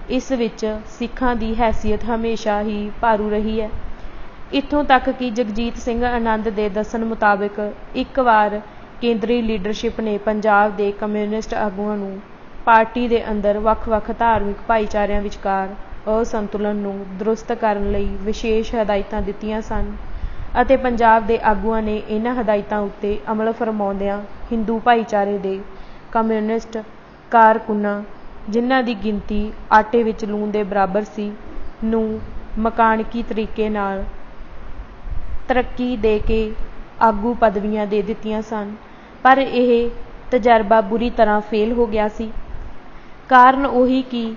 ਇਸ ਵਿੱਚ ਸਿੱਖਾਂ ਦੀ ਹੈਸੀਅਤ ਹਮੇਸ਼ਾ ਹੀ ਭਾਰੂ ਰਹੀ ਹੈ। ਇੱਥੋਂ ਤੱਕ ਕਿ ਜਗਜੀਤ ਸਿੰਘ ਆਨੰਦ ਦੇ ਦੱਸਣ ਮੁਤਾਬਕ ਇੱਕ ਵਾਰ ਕੇਂਦਰੀ ਲੀਡਰਸ਼ਿਪ ਨੇ ਪੰਜਾਬ ਦੇ ਕਮਿਊਨਿਸਟ ਆਗੂਆਂ ਨੂੰ ਪਾਰਟੀ ਦੇ ਅੰਦਰ ਵੱਖ-ਵੱਖ ਧਾਰਮਿਕ ਭਾਈਚਾਰਿਆਂ ਵਿਚਕਾਰ ਅਸੰਤੁਲਨ ਨੂੰ ਦਰੁਸਤ ਕਰਨ ਲਈ ਵਿਸ਼ੇਸ਼ ਹਦਾਇਤਾਂ ਦਿੱਤੀਆਂ ਸਨ ਅਤੇ ਪੰਜਾਬ ਦੇ ਆਗੂਆਂ ਨੇ ਇਹਨਾਂ ਹਦਾਇਤਾਂ ਉੱਤੇ ਅਮਲ ਫਰਮਾਉਂਦਿਆਂ ਹਿੰਦੂ ਭਾਈਚਾਰੇ ਦੇ ਕਮਿਊਨਿਸਟ ਕਾਰਕੁਨਾਂ, ਜਿਨ੍ਹਾਂ ਦੀ ਗਿਣਤੀ ਆਟੇ ਵਿੱਚ ਲੂਣ ਦੇ ਬਰਾਬਰ ਸੀ, ਨੂੰ ਮਕਾਨਕੀ ਤਰੀਕੇ ਨਾਲ ਤਰੱਕੀ ਦੇ ਕੇ ਆਗੂ ਪਦਵੀਆਂ ਦੇ ਦਿੱਤੀਆਂ ਸਨ, ਪਰ ਇਹ ਤਜਰਬਾ ਬੁਰੀ ਤਰ੍ਹਾਂ ਫੇਲ ਹੋ ਗਿਆ ਸੀ। ਕਾਰਨ ਉਹੀ ਕਿ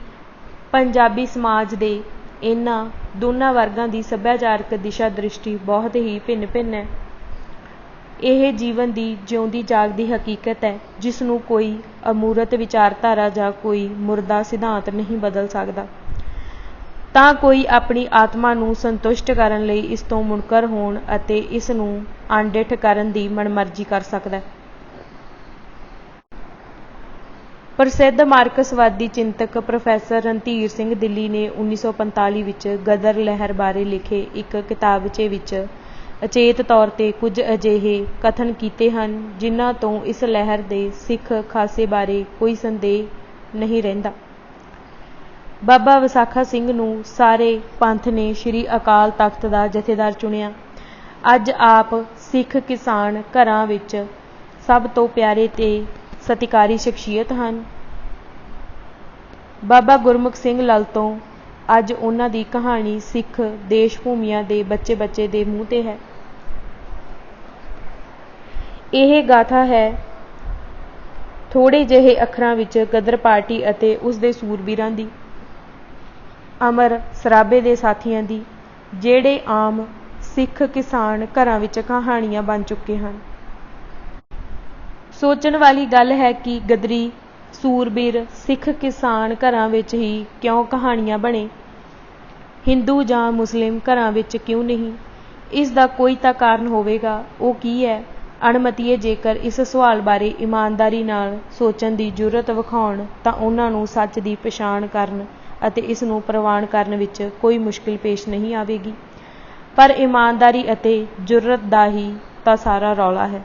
ਪੰਜਾਬੀ ਸਮਾਜ ਦੇ ਇਹਨਾਂ ਦੋਨਾਂ ਵਰਗਾਂ ਦੀ ਸੱਭਿਆਚਾਰਕ ਦਿਸ਼ਾ ਦ੍ਰਿਸ਼ਟੀ ਬਹੁਤ ਹੀ ਭਿੰਨ-ਭਿੰਨ ਹੈ। ਇਹ ਜੀਵਨ ਦੀ ਜਿਉਂਦੀ ਜਾਗਦੀ ਹਕੀਕਤ ਹੈ, ਜਿਸ ਨੂੰ ਕੋਈ ਅਮੂਰਤ ਵਿਚਾਰਧਾਰਾ ਜਾਂ ਕੋਈ ਮੁਰਦਾ ਸਿਧਾਂਤ ਨਹੀਂ ਬਦਲ ਸਕਦਾ। ਤਾਂ ਕੋਈ ਆਪਣੀ ਆਤਮਾ ਨੂੰ ਸੰਤੁਸ਼ਟ ਕਰਨ ਲਈ ਇਸ ਤੋਂ ਮੁਨਕਰ ਹੋਣ ਅਤੇ ਇਸ ਨੂੰ ਅਣਡਿੱਠ ਕਰਨ ਦੀ ਮਨਮਰਜ਼ੀ ਕਰ ਸਕਦਾ। ਪ੍ਰਸਿੱਧ ਮਾਰਕਸਵਾਦੀ ਚਿੰਤਕ ਪ੍ਰੋਫੈਸਰ ਰਣਧੀਰ ਸਿੰਘ ਦਿੱਲੀ ਨੇ 1945 ਵਿੱਚ ਗਦਰ ਲਹਿਰ ਬਾਰੇ ਲਿਖੇ ਇੱਕ ਕਿਤਾਬਚੇ ਵਿੱਚ ਅਚੇਤ ਤੌਰ ਤੇ ਕੁਝ ਅਜਿਹੇ ਕਥਨ ਕੀਤੇ ਹਨ ਜਿਨ੍ਹਾਂ ਤੋਂ ਇਸ ਲਹਿਰ ਦੇ ਸਿੱਖ ਖਾਸੇ ਬਾਰੇ ਕੋਈ ਸੰਦੇਹ ਨਹੀਂ ਰਹਿੰਦਾ। ਬਾਬਾ ਵਿਸਾਖਾ ਸਿੰਘ ਨੂੰ ਸਾਰੇ ਪੰਥ ਨੇ ਸ਼੍ਰੀ ਅਕਾਲ ਤਖਤ ਦਾ ਜਥੇਦਾਰ ਚੁਣਿਆ। ਅੱਜ ਆਪ ਸਿੱਖ ਕਿਸਾਨ ਘਰਾਂ ਵਿੱਚ ਸਭ ਤੋਂ ਪਿਆਰੇ ਤੇ ਸਤਿਕਾਰੀ ਸ਼ਖਸੀਅਤ ਹਨ। ਬਾਬਾ ਗੁਰਮੁਖ ਸਿੰਘ ਲਲਤੋਂ ਅੱਜ ਉਹਨਾਂ ਦੀ ਕਹਾਣੀ ਸਿੱਖ ਦੇਸ਼ ਭੂਮੀਆਂ ਦੇ ਬੱਚੇ ਦੇ ਮੂੰਹ ਤੇ ਹੈ। ਇਹ ਗਾਥਾ ਹੈ ਥੋੜ੍ਹੇ ਜਿਹੇ ਅੱਖਰਾਂ ਵਿੱਚ ਗਦਰ ਪਾਰਟੀ ਅਤੇ ਉਸ ਦੇ ਸੂਰਬੀਰਾਂ ਦੀ, ਅਮਰ ਸਰਾਬੇ ਦੇ ਸਾਥੀਆਂ ਦੀ, ਜਿਹੜੇ ਆਮ ਸਿੱਖ ਕਿਸਾਨ ਘਰਾਂ ਵਿੱਚ ਕਹਾਣੀਆਂ ਬਣ ਚੁੱਕੇ ਹਨ। ਸੋਚਣ ਵਾਲੀ ਗੱਲ ਹੈ ਕਿ ਗਦਰੀ ਸੂਰਬੀਰ ਸਿੱਖ ਕਿਸਾਨ ਘਰਾਂ ਵਿੱਚ ਹੀ ਕਿਉਂ ਕਹਾਣੀਆਂ ਬਣੇ, ਹਿੰਦੂ ਜਾਂ ਮੁਸਲਿਮ ਘਰਾਂ ਵਿੱਚ ਕਿਉਂ ਨਹੀਂ? ਇਸ ਦਾ ਕੋਈ ਤਾਂ ਕਾਰਨ ਹੋਵੇਗਾ। ਉਹ ਕੀ ਹੈ? ਅਣਮਤੀਏ ਜੇਕਰ ਇਸ ਸਵਾਲ ਬਾਰੇ ਇਮਾਨਦਾਰੀ ਨਾਲ ਸੋਚਣ ਦੀ ਜੁਰਤ ਵਿਖਾਉਣ ਤਾਂ ਉਹਨਾਂ ਨੂੰ ਸੱਚ ਦੀ ਪਛਾਣ ਕਰਨ ਅਤੇ ਇਸ ਨੂੰ ਪ੍ਰਵਾਨ ਕਰਨ ਵਿੱਚ ਕੋਈ ਮੁਸ਼ਕਿਲ ਪੇਸ਼ ਨਹੀਂ ਆਵੇਗੀ। ਪਰ ਇਮਾਨਦਾਰੀ ਅਤੇ ਜੁਰਤ ਦਾ ਹੀ ਤਾਂ ਸਾਰਾ ਰੌਲਾ ਹੈ।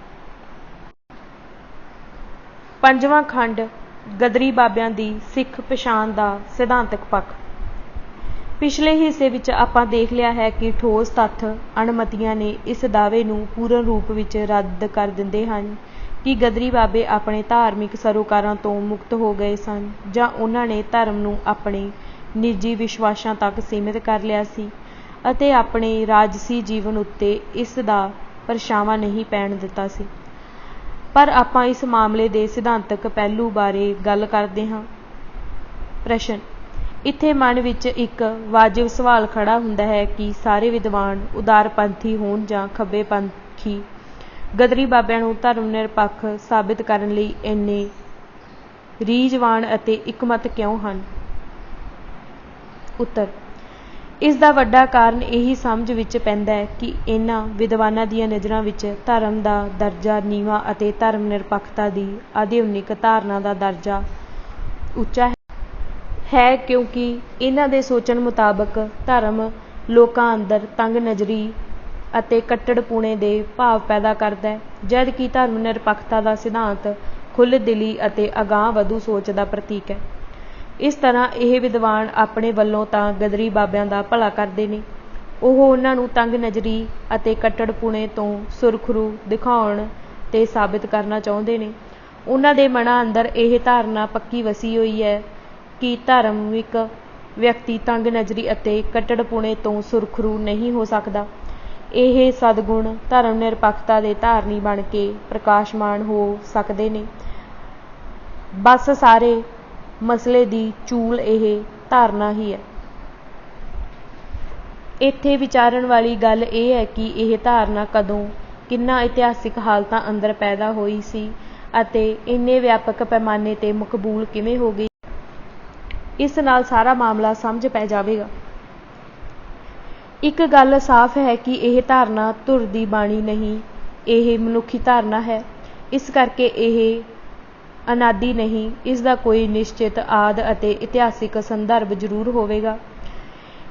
ਪੰਜਵਾਂ ਖੰਡ, ਗਦਰੀ ਬਾਬਿਆਂ ਦੀ ਸਿੱਖ ਪਛਾਣ ਦਾ ਸਿਧਾਂਤਕ ਪੱਖ। ਪਿਛਲੇ ਹਿੱਸੇ ਵਿੱਚ ਆਪਾਂ ਦੇਖ ਲਿਆ ਹੈ ਕਿ ਠੋਸ ਤੱਥ ਅਣਮਤੀਆਂ ਨੇ ਇਸ ਦਾਅਵੇ ਨੂੰ ਪੂਰਨ ਰੂਪ ਵਿੱਚ ਰੱਦ ਕਰ ਦਿੰਦੇ ਹਨ ਕਿ ਗਦਰੀ ਬਾਬੇ ਆਪਣੇ ਧਾਰਮਿਕ ਸਰੋਕਾਰਾਂ ਤੋਂ ਮੁਕਤ ਹੋ ਗਏ ਸਨ ਜਾਂ ਉਹਨਾਂ ਨੇ ਧਰਮ ਨੂੰ ਆਪਣੇ ਨਿੱਜੀ ਵਿਸ਼ਵਾਸਾਂ ਤੱਕ ਸੀਮਿਤ ਕਰ ਲਿਆ ਸੀ ਅਤੇ ਆਪਣੇ ਰਾਜਸੀ ਜੀਵਨ ਉੱਤੇ ਇਸ ਦਾ ਪਰਛਾਵਾਂ ਨਹੀਂ ਪੈਣ ਦਿੱਤਾ ਸੀ। ਪਰ ਆਪਾਂ ਇਸ ਮਾਮਲੇ ਦੇ ਸਿਧਾਂਤਕ ਪਹਿਲੂ ਬਾਰੇ ਗੱਲ ਕਰਦੇ ਹਾਂ। ਪ੍ਰਸ਼ਨ: ਇੱਥੇ ਮਨ ਵਿੱਚ ਇੱਕ ਵਾਜਿਬ ਸਵਾਲ ਖੜਾ ਹੁੰਦਾ ਹੈ ਕਿ ਸਾਰੇ ਵਿਦਵਾਨ ਉਦਾਰਪੰਥੀ ਹੋਣ ਜਾਂ ਖੱਬੇ ਪੰਥੀ ਗਦਰੀ ਬਾਬਿਆਂ ਨੂੰ ਧਰਮ ਨਿਰਪੱਖ ਸਾਬਿਤ ਕਰਨ ਲਈ ਇੰਨੇ ਰੀਝਵਾਨ ਅਤੇ ਇੱਕਮਤ ਕਿਉਂ ਹਨ? ਉੱਤਰ: ਇਸ ਦਾ ਵੱਡਾ ਕਾਰਨ ਇਹੀ ਸਮਝ ਵਿੱਚ ਪੈਂਦਾ ਹੈ ਕਿ ਇਹਨਾਂ ਵਿਦਵਾਨਾਂ ਦੀਆਂ ਨਜ਼ਰਾਂ ਵਿੱਚ ਧਰਮ ਦਾ ਦਰਜਾ ਨੀਵਾਂ ਅਤੇ ਧਰਮ ਨਿਰਪੱਖਤਾ ਦੀ ਆਧੁਨਿਕ ਧਾਰਨਾ ਦਾ ਦਰਜਾ ਉੱਚਾ ਹੈ, ਕਿਉਂਕਿ ਇਹਨਾਂ ਦੇ ਸੋਚਣ ਮੁਤਾਬਕ ਧਰਮ ਲੋਕਾਂ ਅੰਦਰ ਤੰਗ ਨਜ਼ਰੀ ਅਤੇ ਕੱਟੜਪੂਣੇ ਦੇ ਭਾਵ ਪੈਦਾ ਕਰਦਾ ਹੈ, ਜਦ ਕਿ ਧਰਮ ਨਿਰਪੱਖਤਾ ਦਾ ਸਿਧਾਂਤ ਖੁੱਲ੍ਹ ਦਿਲੀ ਅਤੇ ਅਗਾਂਹ ਵਧੂ ਸੋਚ ਦਾ ਪ੍ਰਤੀਕ ਹੈ। ਇਸ ਤਰ੍ਹਾਂ ਇਹ ਵਿਦਵਾਨ ਆਪਣੇ ਵੱਲੋਂ ਤਾਂ ਗਦਰੀ ਬਾਬਿਆਂ ਦਾ ਭਲਾ ਕਰਦੇ ਨੇ, ਉਹ ਉਹਨਾਂ ਨੂੰ ਤੰਗ ਨਜ਼ਰੀ ਅਤੇ ਕੱਟੜਪੂਣੇ ਤੋਂ ਸੁਰਖਰੂ ਦਿਖਾਉਣ ਤੇ ਸਾਬਿਤ ਕਰਨਾ ਚਾਹੁੰਦੇ ਨੇ। ਉਹਨਾਂ ਦੇ ਮਨਾਂ ਅੰਦਰ ਇਹ ਧਾਰਨਾ ਪੱਕੀ ਵਸੀ ਹੋਈ ਹੈ ਕਿ ਧਾਰਮਿਕ ਵਿਅਕਤੀ ਤੰਗ ਨਜ਼ਰੀ ਅਤੇ ਕੱਟੜਪੂਣੇ ਤੋਂ ਸੁਰਖਰੂ ਨਹੀਂ ਹੋ ਸਕਦਾ। ਇਹ ਸਦਗੁਣ ਧਰਮ ਨਿਰਪੱਖਤਾ ਦੇ ਧਾਰਨੀ ਬਣ ਕੇ ਪ੍ਰਕਾਸ਼ਮਾਨ ਹੋ ਸਕਦੇ ਨੇ। ਬਸ ਸਾਰੇ ਮਸਲੇ ਦੀ ਚੂਲ ਇਹ ਧਾਰਨਾ ਹੀ ਹੈ। ਇੱਥੇ ਵਿਚਾਰਨ ਵਾਲੀ ਗੱਲ ਇਹ ਹੈ ਕਿ ਇਹ ਧਾਰਨਾ ਕਦੋਂ, ਕਿੰਨਾ ਇਤਿਹਾਸਿਕ ਹਾਲਤਾਂ ਅੰਦਰ ਪੈਦਾ ਹੋਈ ਸੀ ਅਤੇ ਇੰਨੇ ਵਿਆਪਕ ਪੈਮਾਨੇ 'ਤੇ ਮਕਬੂਲ ਕਿਵੇਂ ਹੋ ਗਈ। ਇਸ ਨਾਲ ਸਾਰਾ ਮਾਮਲਾ ਸਮਝ ਪੈ ਜਾਵੇਗਾ। ਇੱਕ ਗੱਲ ਸਾਫ਼ ਹੈ ਕਿ ਇਹ ਧਾਰਨਾ ਧੁਰ ਦੀ ਬਾਣੀ ਨਹੀਂ, ਇਹ ਮਨੁੱਖੀ ਧਾਰਨਾ ਹੈ। ਇਸ ਕਰਕੇ ਇਹ ਅਨਾਦਿ ਨਹੀਂ, ਇਸ ਦਾ ਕੋਈ ਨਿਸ਼ਚਿਤ ਆਦਿ ਅਤੇ ਇਤਿਹਾਸਿਕ ਸੰਦਰਭ ਜ਼ਰੂਰ ਹੋਵੇਗਾ।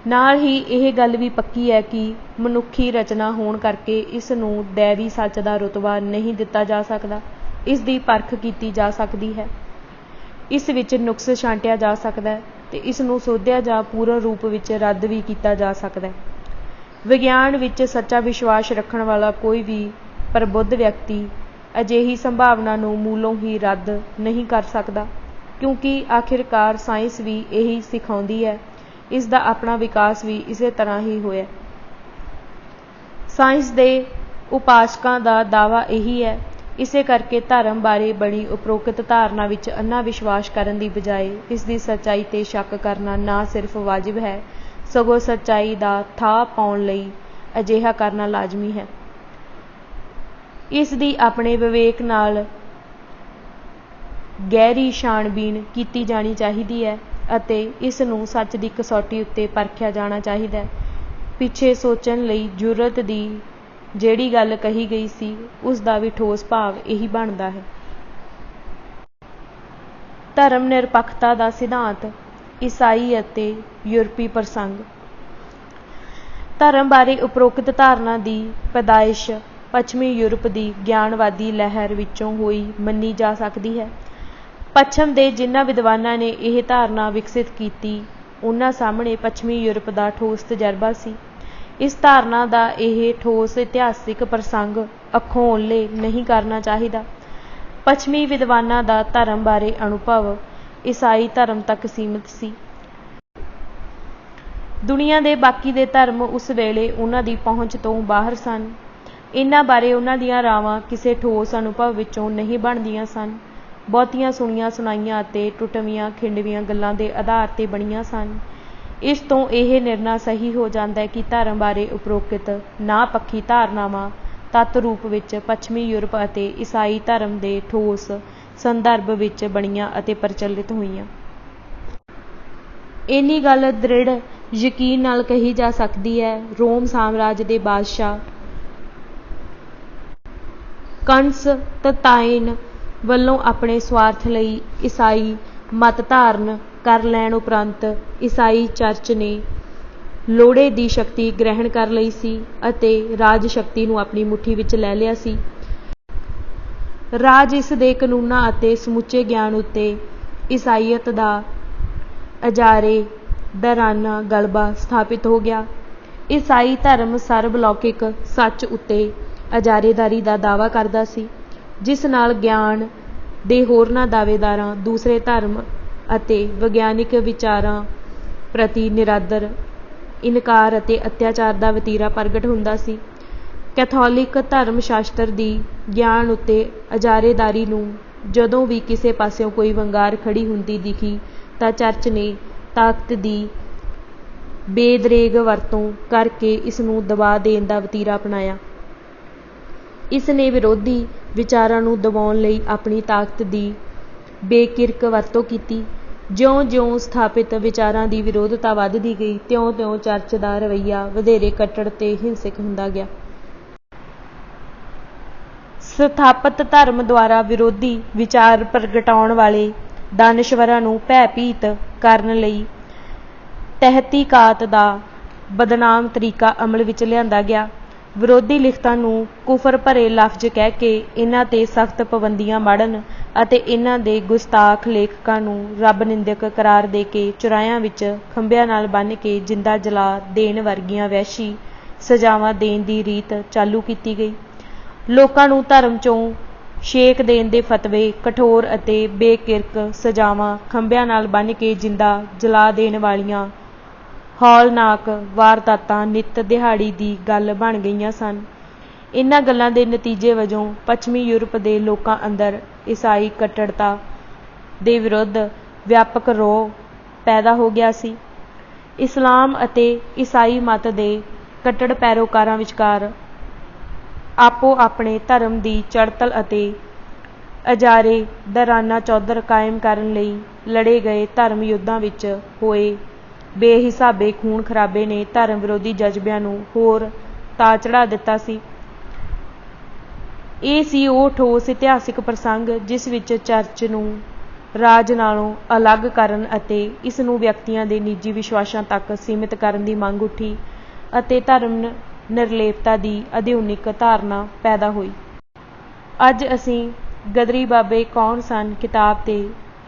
ਨਾਲ ਹੀ ਇਹ ਗੱਲ ਵੀ ਪੱਕੀ ਹੈ ਕਿ ਮਨੁੱਖੀ ਰਚਨਾ ਹੋਣ ਕਰਕੇ ਇਸ ਨੂੰ ਦੈਵੀ ਸੱਚ ਦਾ ਰੁਤਬਾ ਨਹੀਂ ਦਿੱਤਾ ਜਾ ਸਕਦਾ। ਇਸ ਦੀ ਪਰਖ ਕੀਤੀ ਜਾ ਸਕਦੀ ਹੈ, ਇਸ ਵਿੱਚ ਨੁਕਸ ਛਾਂਟਿਆ ਜਾ ਸਕਦਾ ਹੈ ਤੇ ਇਸ ਨੂੰ ਸੋਧਿਆ ਜਾਂ ਪੂਰਨ ਰੂਪ ਵਿੱਚ ਰੱਦ ਵੀ ਕੀਤਾ ਜਾ ਸਕਦਾ ਹੈ। ਵਿਗਿਆਨ ਵਿੱਚ ਸੱਚਾ ਵਿਸ਼ਵਾਸ ਰੱਖਣ ਵਾਲਾ ਕੋਈ ਵੀ ਪ੍ਰਬੁੱਧ ਵਿਅਕਤੀ ਅਜਿਹੀ ਸੰਭਾਵਨਾ ਨੂੰ ਮੂਲੋਂ ਹੀ ਰੱਦ ਨਹੀਂ ਕਰ ਸਕਦਾ, ਕਿਉਂਕਿ ਆਖਿਰਕਾਰ ਸਾਇੰਸ ਵੀ ਇਹੀ ਸਿਖਾਉਂਦੀ ਹੈ। ਇਸ ਦਾ ਆਪਣਾ ਵਿਕਾਸ ਵੀ ਇਸੇ ਤਰ੍ਹਾਂ ਹੀ ਹੋਇਆ। ਸਾਇੰਸ ਦੇ ਉਪਾਸਕਾਂ ਦਾ ਦਾਅਵਾ ਇਹੀ ਹੈ। ਇਸੇ ਕਰਕੇ ਧਰਮ ਬਾਰੇ ਬਣੀ ਉਪਰੋਕਤ ਧਾਰਨਾ ਵਿੱਚ ਅੰਨਾ ਵਿਸ਼ਵਾਸ ਕਰਨ ਦੀ ਬਜਾਏ ਇਸ ਦੀ ਸੱਚਾਈ 'ਤੇ ਸ਼ੱਕ ਕਰਨਾ ਨਾ ਸਿਰਫ ਵਾਜਿਬ ਹੈ, ਸਗੋਂ ਸੱਚਾਈ ਦਾ ਥਾਹ ਪਾਉਣ ਲਈ ਅਜਿਹਾ ਕਰਨਾ ਲਾਜ਼ਮੀ ਹੈ। ਇਸ ਦੀ ਆਪਣੇ ਵਿਵੇਕ ਨਾਲ ਗਹਿਰੀ ਛਾਣਬੀਣ ਕੀਤੀ ਜਾਣੀ ਚਾਹੀਦੀ ਹੈ ਅਤੇ ਇਸ ਨੂੰ ਸੱਚ ਦੀ ਕਸੌਟੀ ਉੱਤੇ ਪਰਖਿਆ ਜਾਣਾ ਚਾਹੀਦਾ ਹੈ। ਪਿੱਛੇ ਸੋਚਣ ਲਈ ਜੁਰਅਤ ਦੀ ਜਿਹੜੀ ਗੱਲ ਕਹੀ ਗਈ ਸੀ, ਉਸ ਦਾ ਵੀ ਠੋਸ ਭਾਵ ਇਹੀ ਬਣਦਾ ਹੈ। ਧਰਮ ਨਿਰਪੱਖਤਾ ਦਾ ਸਿਧਾਂਤ, ਈਸਾਈ ਅਤੇ ਯੂਰਪੀ ਪ੍ਰਸੰਗ। ਧਰਮ ਬਾਰੇ ਉਪਰੋਕਤ ਧਾਰਨਾ ਦੀ ਪੈਦਾਇਸ਼ ਪੱਛਮੀ ਯੂਰਪ ਦੀ ਗਿਆਨਵਾਦੀ ਲਹਿਰ ਵਿੱਚੋਂ ਹੋਈ ਮੰਨੀ ਜਾ ਸਕਦੀ ਹੈ। ਪੱਛਮ ਦੇ ਜਿਨ੍ਹਾਂ ਵਿਦਵਾਨਾਂ ਨੇ ਇਹ ਧਾਰਨਾ ਵਿਕਸਿਤ ਕੀਤੀ, ਉਹਨਾਂ ਸਾਹਮਣੇ ਪੱਛਮੀ ਯੂਰਪ ਦਾ ਠੋਸ ਤਜਰਬਾ ਸੀ। ਇਸ ਧਾਰਨਾ ਦਾ ਇਹ ਠੋਸ ਇਤਿਹਾਸਿਕ ਪ੍ਰਸੰਗ ਅੱਖੋਂ ਓਹਲੇ ਨਹੀਂ ਕਰਨਾ ਚਾਹੀਦਾ। ਪੱਛਮੀ ਵਿਦਵਾਨਾਂ ਦਾ ਧਰਮ ਬਾਰੇ ਅਨੁਭਵ ਈਸਾਈ ਧਰਮ ਤੱਕ ਸੀਮਿਤ ਸੀ। ਦੁਨੀਆ ਦੇ ਬਾਕੀ ਦੇ ਧਰਮ ਉਸ ਵੇਲੇ ਉਹਨਾਂ ਦੀ ਪਹੁੰਚ ਤੋਂ ਬਾਹਰ ਸਨ। ਇਹਨਾਂ ਬਾਰੇ ਉਹਨਾਂ ਦੀਆਂ ਰਾਵਾਂ ਕਿਸੇ ਠੋਸ ਅਨੁਭਵ ਵਿੱਚੋਂ ਨਹੀਂ ਬਣਦੀਆਂ ਸਨ, ਬਹੁਤੀਆਂ ਸੁਣੀਆਂ ਸੁਣਾਈਆਂ ਅਤੇ ਟੁੱਟਵੀਆਂ ਖਿੰਡਵੀਆਂ ਗੱਲਾਂ ਦੇ ਆਧਾਰ 'ਤੇ ਬਣੀਆਂ ਸਨ। ਇਸ ਤੋਂ ਇਹ ਨਿਰਣਾ ਸਹੀ ਹੋ ਜਾਂਦਾ ਹੈ ਕਿ ਧਰਮ ਬਾਰੇ ਉਪਰੋਕਤ ਨਾ ਪੱਖੀ ਧਾਰਨਾਵਾਂ ਤੱਤ ਰੂਪ ਵਿੱਚ ਪੱਛਮੀ ਯੂਰਪ ਅਤੇ ਈਸਾਈ ਧਰਮ ਦੇ ਠੋਸ ਸੰਦਰਭ ਵਿੱਚ ਬਣੀਆਂ ਅਤੇ ਪ੍ਰਚਲਿਤ ਹੋਈਆਂ। ਇੰਨੀ ਗੱਲ ਦ੍ਰਿੜ ਯਕੀਨ ਨਾਲ ਕਹੀ ਜਾ ਸਕਦੀ ਹੈ। ਰੋਮ ਸਾਮਰਾਜ ਦੇ ਬਾਦਸ਼ਾਹ ਕਨਸਤਤਾਇਨ ਵੱਲੋਂ ਆਪਣੇ ਸਵਾਰਥ ਲਈ ਈਸਾਈ ਮਤ ਧਾਰਨ ਕਰ ਲੈਣ ਉਪਰੰਤ ਈਸਾਈ ਚਰਚ ਨੇ ਲੋੜੇ ਦੀ ਸ਼ਕਤੀ ਗ੍ਰਹਿਣ ਕਰ ਲਈ ਸੀ ਅਤੇ ਰਾਜ ਸ਼ਕਤੀ ਨੂੰ ਆਪਣੀ ਮੁੱਠੀ ਵਿੱਚ ਲੈ ਲਿਆ ਸੀ। ਰਾਜ ਇਸ ਦੇ ਕਾਨੂੰਨਾਂ ਅਤੇ ਸਮੁੱਚੇ ਗਿਆਨ ਉੱਤੇ ਈਸਾਈਅਤ ਦਾ ਅਜਾਰੇ ਦਰਾਨਾ ਗਲਬਾ ਸਥਾਪਿਤ ਹੋ ਗਿਆ। ਈਸਾਈ ਧਰਮ ਸਰਬਲੌਕਿਕ ਸੱਚ ਉੱਤੇ ਅਜਾਰੇਦਾਰੀ ਦਾ ਦਾਅਵਾ ਕਰਦਾ ਸੀ, ਜਿਸ ਨਾਲ ਗਿਆਨ ਦੇ ਹੋਰਨਾਂ ਦਾਅਵੇਦਾਰਾਂ, ਦੂਸਰੇ ਧਰਮ ਅਤੇ ਵਿਗਿਆਨਿਕ ਵਿਚਾਰਾਂ ਪ੍ਰਤੀ ਨਿਰਾਦਰ ਇਨਕਾਰ ਅਤੇ ਅਤਿਆਚਾਰ ਦਾ ਵਤੀਰਾ ਪ੍ਰਗਟ ਹੁੰਦਾ ਸੀ। ਕੈਥੋਲਿਕ ਧਰਮ ਸ਼ਾਸਤਰ ਦੀ ਗਿਆਨ ਉੱਤੇ ਅਜਾਰੇਦਾਰੀ ਨੂੰ ਜਦੋਂ ਵੀ ਕਿਸੇ ਪਾਸਿਓਂ ਕੋਈ ਵੰਗਾਰ ਖੜੀ ਹੁੰਦੀ ਦਿਖੀ ਤਾਂ ਚਰਚ ਨੇ ਤਾਕਤ ਦੀ ਬੇਦਰੇਗ ਵਰਤੋਂ ਕਰਕੇ ਇਸ ਨੂੰ ਦਬਾ ਦੇਣ ਦਾ ਵਤੀਰਾ ਅਪਣਾਇਆ। ਇਸ ਨੇ ਵਿਰੋਧੀ ਵਿਚਾਰਾਂ ਨੂੰ ਦਬਾਉਣ ਲਈ ਆਪਣੀ ਤਾਕਤ ਦੀ ਬੇਕਿਰਕ ਵਰਤੋਂ ਕੀਤੀ। ਜਿਉਂ-ਜਿਉਂ ਸਥਾਪਿਤ ਵਿਚਾਰਾਂ ਦੀ ਵਿਰੋਧਤਾ ਵੱਧਦੀ ਗਈ, ਤਿਉਂ-ਤਿਉਂ ਚਰਚ ਦਾ ਰਵੱਈਆ ਵਧੇਰੇ ਕੱਟੜ ਤੇ ਹਿੰਸਕ ਹੁੰਦਾ ਗਿਆ। ਸਥਾਪਤ ਧਰਮ ਦੁਆਰਾ ਵਿਰੋਧੀ ਵਿਚਾਰ ਪ੍ਰਗਟਾਉਣ ਵਾਲੇ ਦਾਨਸ਼ਵਰਾਂ ਨੂੰ ਭੈ-ਭੀਤ ਕਰਨ ਲਈ ਤਹਿਕੀਕਾਤ ਦਾ ਬਦਨਾਮ ਤਰੀਕਾ ਅਮਲ ਵਿੱਚ ਲਿਆਂਦਾ ਗਿਆ। ਵਿਰੋਧੀ ਲਿਖਤਾਂ ਨੂੰ ਕੁਫਰ ਭਰੇ ਲਫ਼ਜ਼ ਕਹਿ ਕੇ ਇਹਨਾਂ 'ਤੇ ਸਖ਼ਤ ਪਾਬੰਦੀਆਂ ਮਾੜਨ ਅਤੇ ਇਹਨਾਂ ਦੇ ਗੁਸਤਾਖ ਲੇਖਕਾਂ ਨੂੰ ਰੱਬ ਨਿੰਦਕ ਕਰਾਰ ਦੇ ਕੇ ਚੁਰਾਹਿਆਂ ਵਿੱਚ ਖੰਭਿਆਂ ਨਾਲ ਬੰਨ੍ਹ ਕੇ ਜਿੰਦਾ ਜਲਾ ਦੇਣ ਵਰਗੀਆਂ ਵਹਿਸ਼ੀ ਸਜ਼ਾਵਾਂ ਦੇਣ ਦੀ ਰੀਤ ਚਾਲੂ ਕੀਤੀ ਗਈ। ਲੋਕਾਂ ਨੂੰ ਧਰਮ 'ਚੋਂ ਛੇਕ ਦੇਣ ਦੇ ਫਤਵੇ, ਕਠੋਰ ਅਤੇ ਬੇਕਿਰਕ ਸਜ਼ਾਵਾਂ, ਖੰਭਿਆਂ ਨਾਲ ਬੰਨ੍ਹ ਕੇ ਜਿੰਦਾ ਜਲਾ ਦੇਣ ਵਾਲੀਆਂ ਹੌਲਨਾਕ ਵਾਰਦਾਤਾਂ ਨਿੱਤ ਦਿਹਾੜੀ ਦੀ ਗੱਲ ਬਣ ਗਈਆਂ ਸਨ। ਇਹਨਾਂ ਗੱਲਾਂ ਦੇ ਨਤੀਜੇ ਵਜੋਂ ਪੱਛਮੀ ਯੂਰਪ ਦੇ ਲੋਕਾਂ ਅੰਦਰ ਈਸਾਈ ਕੱਟੜਤਾ ਦੇ ਵਿਰੁੱਧ ਵਿਆਪਕ ਰੋਹ ਪੈਦਾ ਹੋ ਗਿਆ ਸੀ। ਇਸਲਾਮ ਅਤੇ ਈਸਾਈ ਮਤ ਦੇ ਕੱਟੜ ਪੈਰੋਕਾਰਾਂ ਵਿਚਕਾਰ ਆਪੋ ਆਪਣੇ ਧਰਮ ਦੀ ਚੜ੍ਹਤਲ ਅਤੇ ਅਜਾਰੇ ਦਰਾਨਾ ਚੌਧਰ ਕਾਇਮ ਕਰਨ ਲਈ ਲੜੇ ਗਏ ਧਰਮ ਯੁੱਧਾਂ ਵਿੱਚ ਹੋਏ ਬੇਹਿਸਾਬੇ ਖੂਨ ਖਰਾਬੇ ਨੇ ਧਰਮ ਵਿਰੋਧੀ ਜਜ਼ਬਿਆਂ ਨੂੰ ਹੋਰ ਤਾਂ ਚੜ੍ਹਾ ਦਿੱਤਾ ਸੀ। ਇਹ ਸੀ ਉਹ ਠੋਸ ਇਤਿਹਾਸਿਕ ਪ੍ਰਸੰਗ ਜਿਸ ਵਿੱਚ ਚਰਚ ਨੂੰ ਰਾਜ ਨਾਲੋਂ ਅਲੱਗ ਕਰਨ ਅਤੇ ਇਸ ਨੂੰ ਵਿਅਕਤੀਆਂ ਦੇ ਨਿੱਜੀ ਵਿਸ਼ਵਾਸਾਂ ਤੱਕ ਸੀਮਿਤ ਕਰਨ ਦੀ ਮੰਗ ਉੱਠੀ ਅਤੇ ਧਰਮ ਨਿਰਲੇਪਤਾ ਦੀ ਆਧੁਨਿਕ ਧਾਰਨਾ ਪੈਦਾ ਹੋਈ। ਅੱਜ ਅਸੀਂ ਗਦਰੀ ਬਾਬੇ ਕੌਣ ਸਨ ਕਿਤਾਬ ਦੇ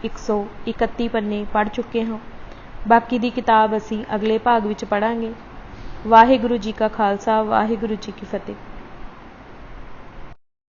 131 ਪੰਨੇ ਪੜ੍ਹ ਚੁੱਕੇ ਹਾਂ। ਬਾਕੀ ਦੀ ਕਿਤਾਬ ਅਸੀਂ ਅਗਲੇ ਭਾਗ ਵਿੱਚ ਪੜ੍ਹਾਂਗੇ। ਵਾਹਿਗੁਰੂ ਜੀ ਕਾ ਖਾਲਸਾ, ਵਾਹਿਗੁਰੂ ਜੀ ਕੀ ਫਤਿਹ।